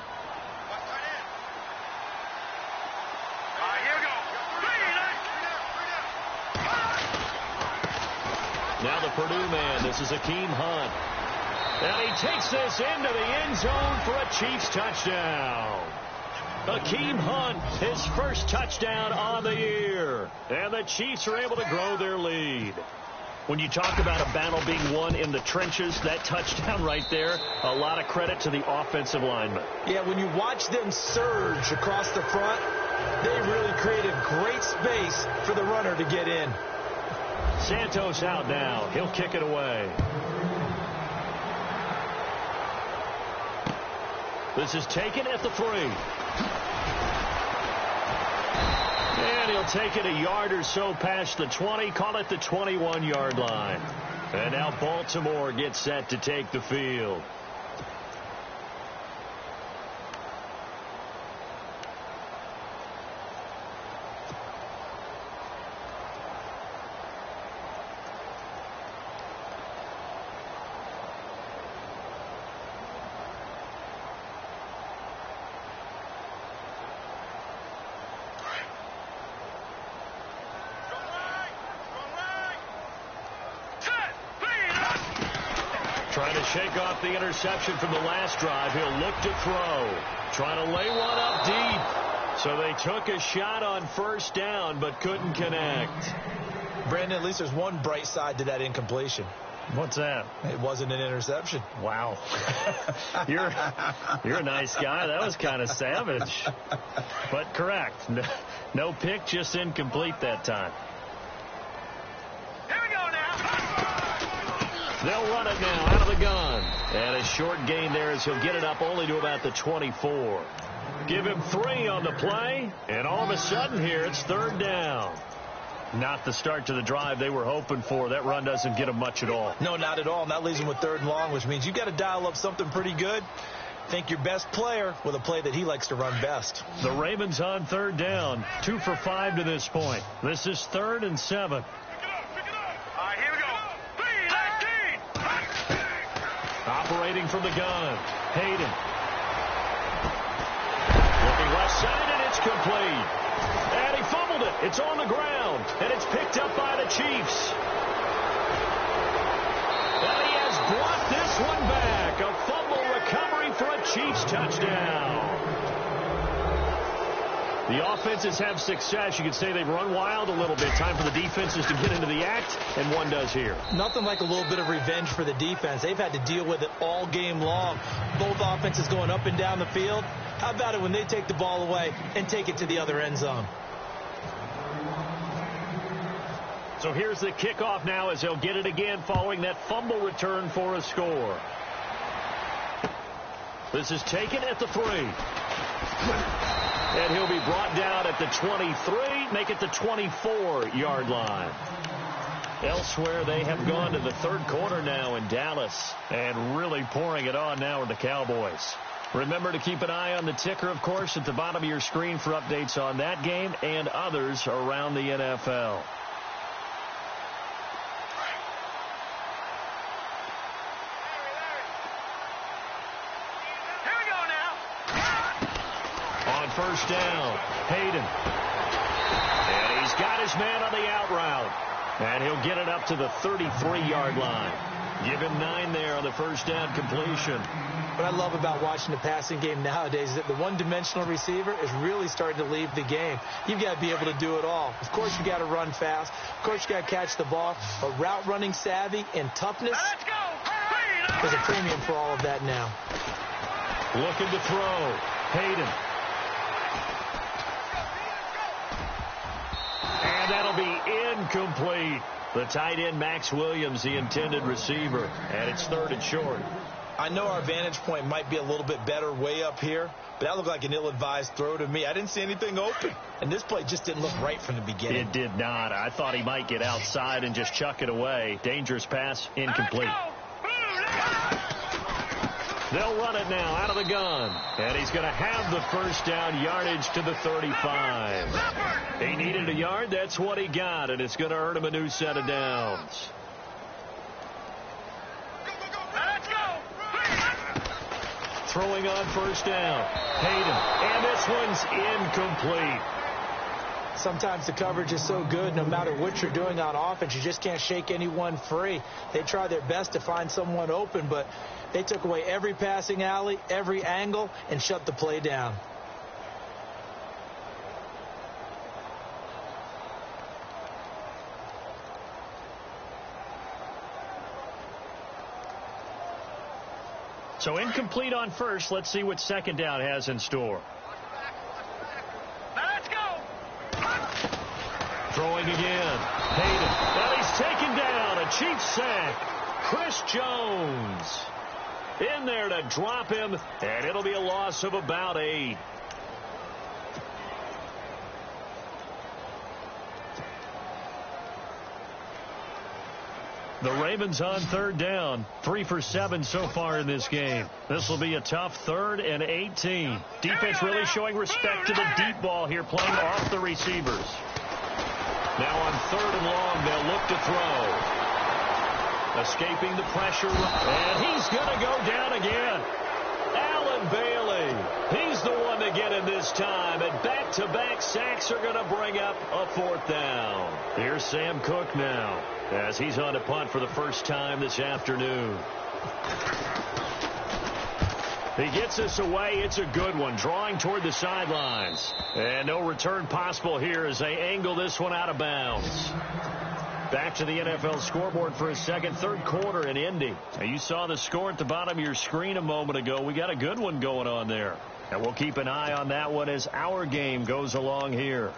Now the Purdue man, this is Akeem Hunt. And he takes this into the end zone for a Chiefs touchdown. Akeem Hunt, his first touchdown on the year. And the Chiefs are able to grow their lead. When you talk about a battle being won in the trenches, that touchdown right there, a lot of credit to the offensive linemen. Yeah, when you watch them surge across the front, they really created great space for the runner to get in. Santos out now. He'll kick it away. This is taken at the 3. And he'll take it a yard or so past the 20, call it the 21-yard line. And now Baltimore gets set to take the field. Trying to shake off the interception from the last drive. He'll look to throw. Trying to lay one up deep. So they took a shot on first down but couldn't connect. Brandon, at least there's one bright side to that incompletion. What's that? It wasn't an interception. Wow. You're a nice guy. That was kind of savage. But correct. No pick, just incomplete that time. Here we go now. They'll run it now out of the gun. And a short gain there as he'll get it up only to about the 24. Give him 3 on the play. And all of a sudden here, it's third down. Not the start to the drive they were hoping for. That run doesn't get them much at all. No, not at all. That leaves them with third and long, which means you got to dial up something pretty good. Think your best player with a play that he likes to run best. The Ravens on third down. 2 for 5 to this point. This is 3rd and 7. Here we go. Operating from the gun. Hayden. Looking left side, and it's complete. And he fumbled it. It's on the ground. And it's picked up by the Chiefs. And he has brought this one back. A fumble recovery for a Chiefs touchdown. The offenses have success. You could say they've run wild a little bit. Time for the defenses to get into the act, and one does here. Nothing like a little bit of revenge for the defense. They've had to deal with it all game long. Both offenses going up and down the field. How about it when they take the ball away and take it to the other end zone? So here's the kickoff now as they'll get it again following that fumble return for a score. This is taken at the 3. And he'll be brought down at the 23, make it the 24-yard line. Elsewhere, they have gone to the third quarter now in Dallas and really pouring it on now with the Cowboys. Remember to keep an eye on the ticker, of course, at the bottom of your screen for updates on that game and others around the NFL. First down, Hayden. And he's got his man on the out route. And he'll get it up to the 33-yard line. Give him 9 there on the first down completion. What I love about watching the passing game nowadays is that the one-dimensional receiver is really starting to leave the game. You've got to be able to do it all. Of course, you got to run fast. Of course, you got to catch the ball. But route running savvy and toughness, there's a premium for all of that now. Looking to throw. Hayden. And that'll be incomplete. The tight end, Max Williams, the intended receiver. And it's 3rd and short. I know our vantage point might be a little bit better way up here, but that looked like an ill-advised throw to me. I didn't see anything open. And this play just didn't look right from the beginning. It did not. I thought he might get outside and just chuck it away. Dangerous pass, incomplete. They'll run it now out of the gun. And he's going to have the first down yardage to the 35. He needed a yard. That's what he got. And it's going to earn him a new set of downs. Throwing on first down. Hayden. And this one's incomplete. Sometimes the coverage is so good, no matter what you're doing on offense, you just can't shake anyone free. They try their best to find someone open, but they took away every passing alley, every angle, and shut the play down. So incomplete on first. Let's see what second down has in store. Throwing again. Hayden. Well, he's taken down. A Chiefs sack. Chris Jones in there to drop him, and it'll be a loss of about 8. The Ravens on third down. 3 for 7 so far in this game. This will be a tough 3rd and 18. Defense really showing respect to the deep ball here, playing off the receivers. Now on 3rd and long, they'll look to throw. Escaping the pressure, and he's going to go down again. Allen Bailey, he's the one to get him this time, and back-to-back sacks are going to bring up a 4th down. Here's Sam Cook now, as he's on to punt for the first time this afternoon. He gets us away. It's a good one, drawing toward the sidelines. And no return possible here as they angle this one out of bounds. Back to the NFL scoreboard for a second, 3rd quarter in Indy. Now, you saw the score at the bottom of your screen a moment ago. We got a good one going on there. And we'll keep an eye on that one as our game goes along here.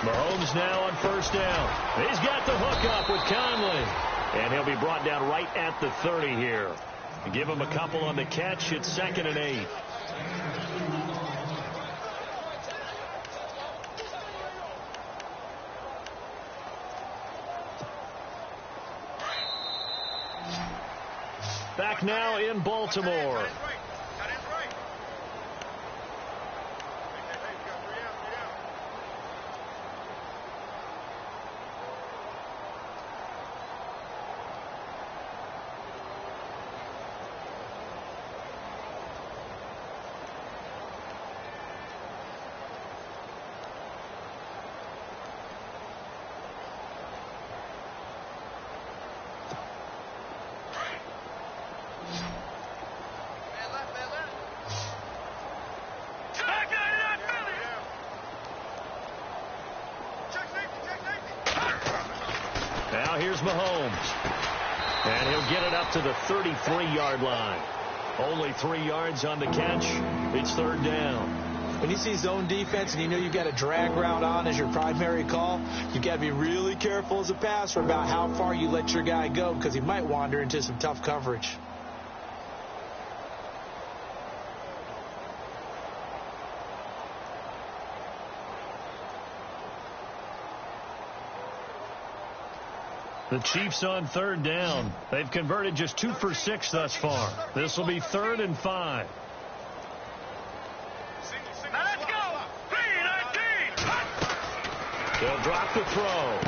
Mahomes now on 1st down. He's got the hook up with Conley. And he'll be brought down right at the 30 here. Give him a couple on the catch. It's 2nd and 8. Back now in Baltimore. Now here's Mahomes. And he'll get it up to the 33-yard line. Only 3 yards on the catch. It's 3rd down. When you see zone defense and you know you've got a drag route on as your primary call, you've got to be really careful as a passer about how far you let your guy go because he might wander into some tough coverage. The Chiefs on 3rd down. They've converted just 2 for 6 thus far. This will be 3rd and 5. Let's go! 3-19! They'll drop the throw.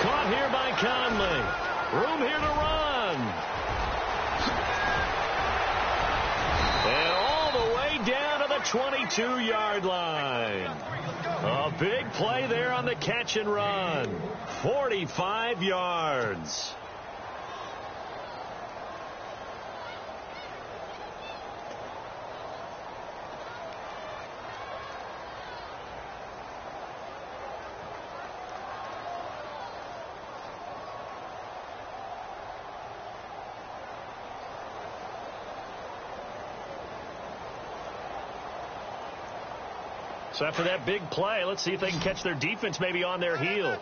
Caught here by Conley. Room here to run. And all the way down to the 22-yard line. A big play there on the catch and run. 45 yards. So after that big play, let's see if they can catch their defense maybe on their heels.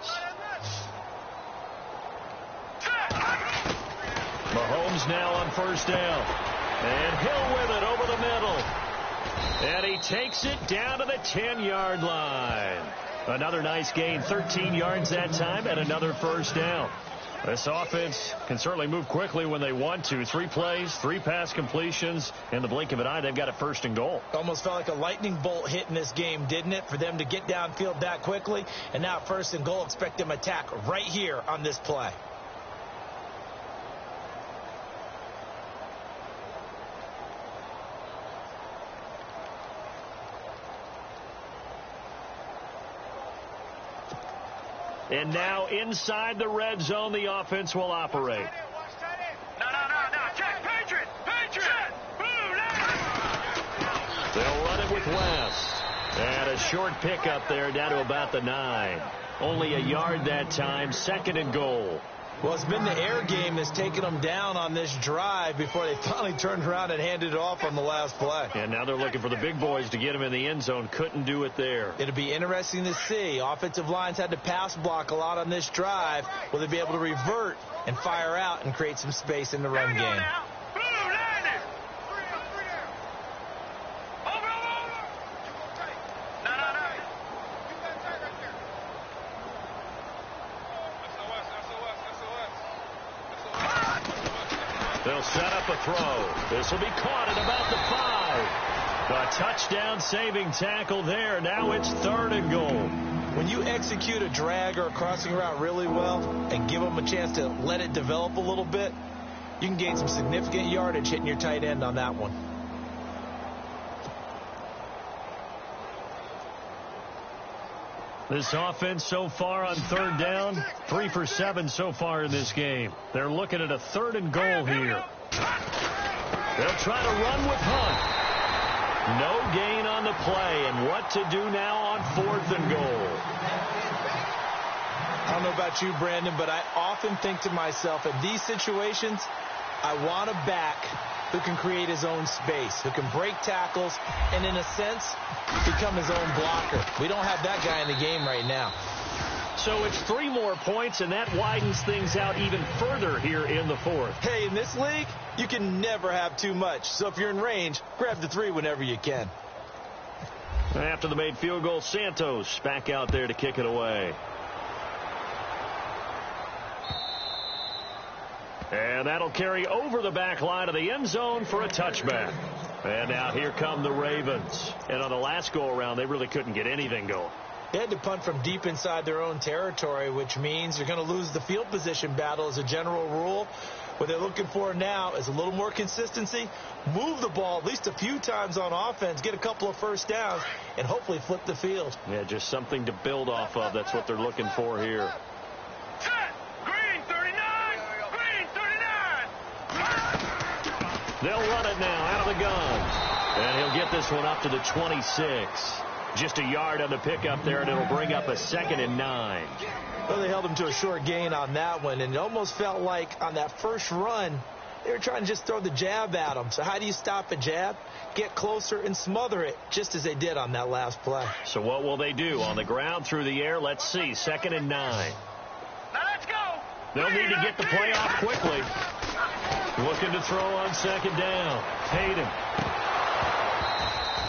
Mahomes now on 1st down. And Hill with it over the middle. And he takes it down to the 10-yard line. Another nice gain, 13 yards that time, and another 1st down. This offense can certainly move quickly when they want to. 3 plays, 3 pass completions. In the blink of an eye, they've got a 1st and goal. Almost felt like a lightning bolt hit in this game, didn't it? For them to get downfield that quickly. And now 1st and goal, expect them to attack right here on this play. And now inside the red zone, the offense will operate. No. Check. Patriot. They'll run it with West. And a short pickup there down to about the 9. Only a yard that time, 2nd and goal. Well, it's been the air game that's taken them down on this drive before they finally turned around and handed it off on the last play. And now they're looking for the big boys to get them in the end zone. Couldn't do it there. It'll be interesting to see. Offensive lines had to pass block a lot on this drive. Will they be able to revert and fire out and create some space in the run game? They'll set up a throw. This will be caught at about the 5. A touchdown-saving tackle there. Now it's 3rd and goal. When you execute a drag or a crossing route really well and give them a chance to let it develop a little bit, you can gain some significant yardage hitting your tight end on that one. This offense so far on 3rd down, 3 for 7 so far in this game. They're looking at a 3rd and goal here. They'll try to run with Hunt. No gain on the play, and what to do now on 4th and goal. I don't know about you, Brandon, but I often think to myself, in these situations, I want a back who can create his own space, who can break tackles, and in a sense, become his own blocker. We don't have that guy in the game right now. So it's 3 more points, and that widens things out even further here in the 4th. Hey, in this league, you can never have too much. So if you're in range, grab the 3 whenever you can. After the made field goal, Santos back out there to kick it away. And that'll carry over the back line of the end zone for a touchback. And now here come the Ravens. And on the last go-around, they really couldn't get anything going. They had to punt from deep inside their own territory, which means you're going to lose the field position battle as a general rule. What they're looking for now is a little more consistency, move the ball at least a few times on offense, get a couple of first downs, and hopefully flip the field. Yeah, just something to build off of. That's what they're looking for here. They'll run it now out of the gun. And he'll get this one up to the 26. Just a yard on the pickup there, and it'll bring up a 2nd and 9. Well, they held him to a short gain on that one, and it almost felt like on that first run, they were trying to just throw the jab at him. So how do you stop a jab? Get closer and smother it, just as they did on that last play. So what will they do? On the ground, through the air, let's see. 2nd and 9. Now let's go. They'll need to get the play off quickly. Looking to throw on 2nd down. Hayden.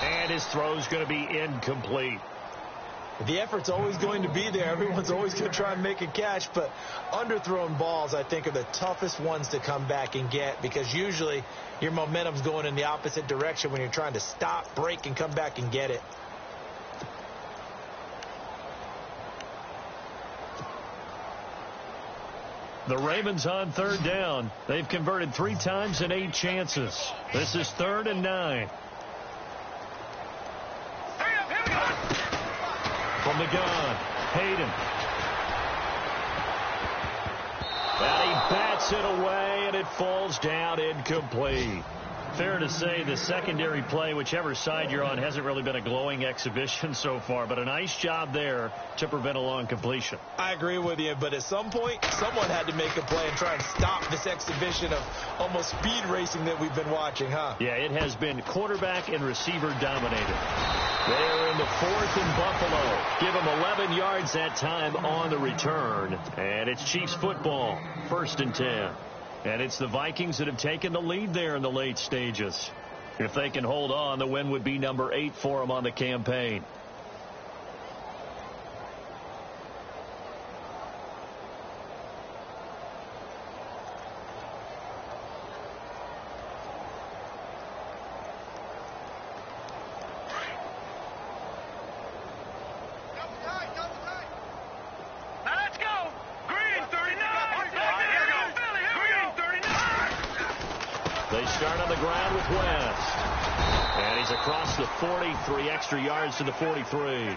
And his throw's going to be incomplete. The effort's always going to be there. Everyone's always going to try and make a catch, but underthrown balls, I think, are the toughest ones to come back and get because usually your momentum's going in the opposite direction when you're trying to stop, break, and come back and get it. The Ravens on 3rd down. They've converted 3 times in 8 chances. This is 3rd and 9. From the gun, Hayden. And he bats it away, and it falls down incomplete. Fair to say the secondary play, whichever side you're on, hasn't really been a glowing exhibition so far, but a nice job there to prevent a long completion. I agree with you, but at some point, someone had to make a play and try and stop this exhibition of almost speed racing that we've been watching, huh? Yeah, it has been quarterback and receiver dominated. They're in the 4th in Buffalo. Give them 11 yards that time on the return. And it's Chiefs football, 1st and 10. And it's the Vikings that have taken the lead there in the late stages. If they can hold on, the win would be number 8 for them on the campaign. They start on the ground with West. And he's across the 40, 3 extra yards to the 43.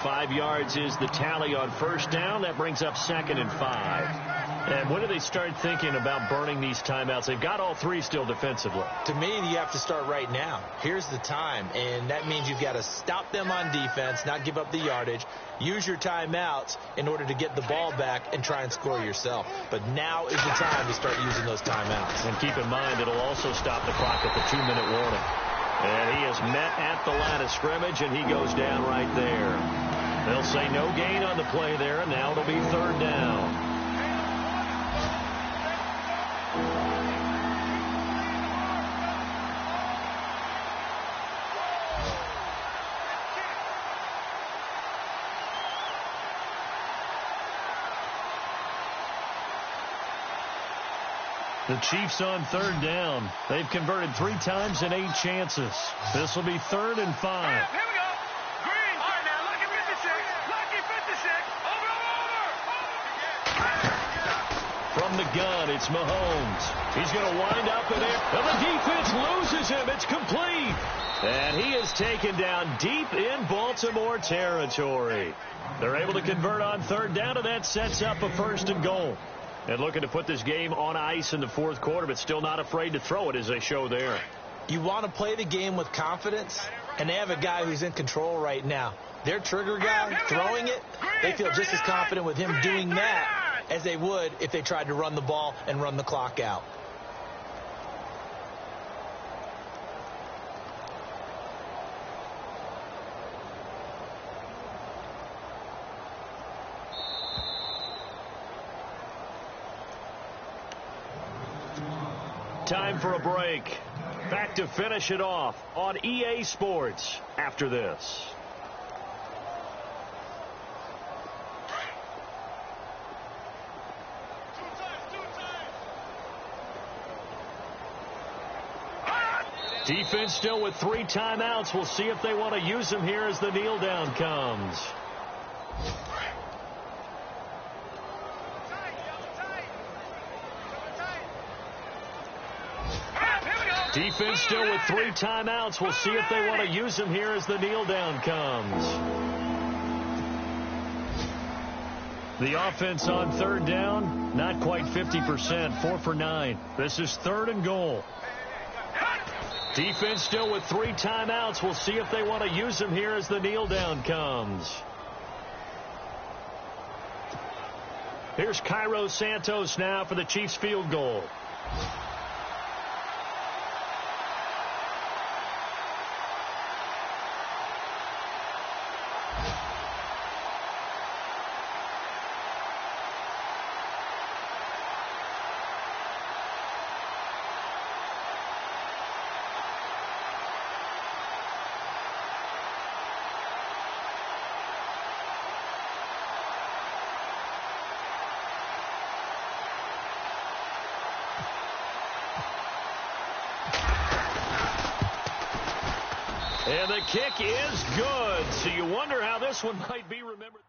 5 yards is the tally on 1st down. That brings up 2nd and 5. And when do they start thinking about burning these timeouts? They've got all three still defensively. To me, you have to start right now. Here's the time, and that means you've got to stop them on defense, not give up the yardage, use your timeouts in order to get the ball back and try and score yourself. But now is the time to start using those timeouts. And keep in mind, it'll also stop the clock at the 2-minute warning. And he is met at the line of scrimmage, and he goes down right there. They'll say no gain on the play there, and now it'll be 3rd down. The Chiefs on 3rd down. They've converted 3 times in 8 chances. This will be 3rd and 5. Here we go. Green. All right, now, lucky 56. Lucky 56. Over. From the gun, it's Mahomes. He's going to wind up in there. And the defense loses him. It's complete. And he is taken down deep in Baltimore territory. They're able to convert on 3rd down, and that sets up a 1st and goal. And looking to put this game on ice in the 4th quarter, but still not afraid to throw it as they show there. You want to play the game with confidence, and they have a guy who's in control right now. Their trigger guy throwing it, they feel just as confident with him doing that as they would if they tried to run the ball and run the clock out. Time for a break. Back to finish it off on EA Sports after this. Defense still with 3 timeouts. We'll see if they want to use them here as the kneel down comes. Defense still with 3 timeouts. We'll see if they want to use them here as the kneel down comes. The offense on 3rd down, not quite 50%, 4 for 9. This is 3rd and goal. Defense still with 3 timeouts. We'll see if they want to use them here as the kneel down comes. Here's Cairo Santos now for the Chiefs field goal. And the kick is good. So you wonder how this one might be remembered.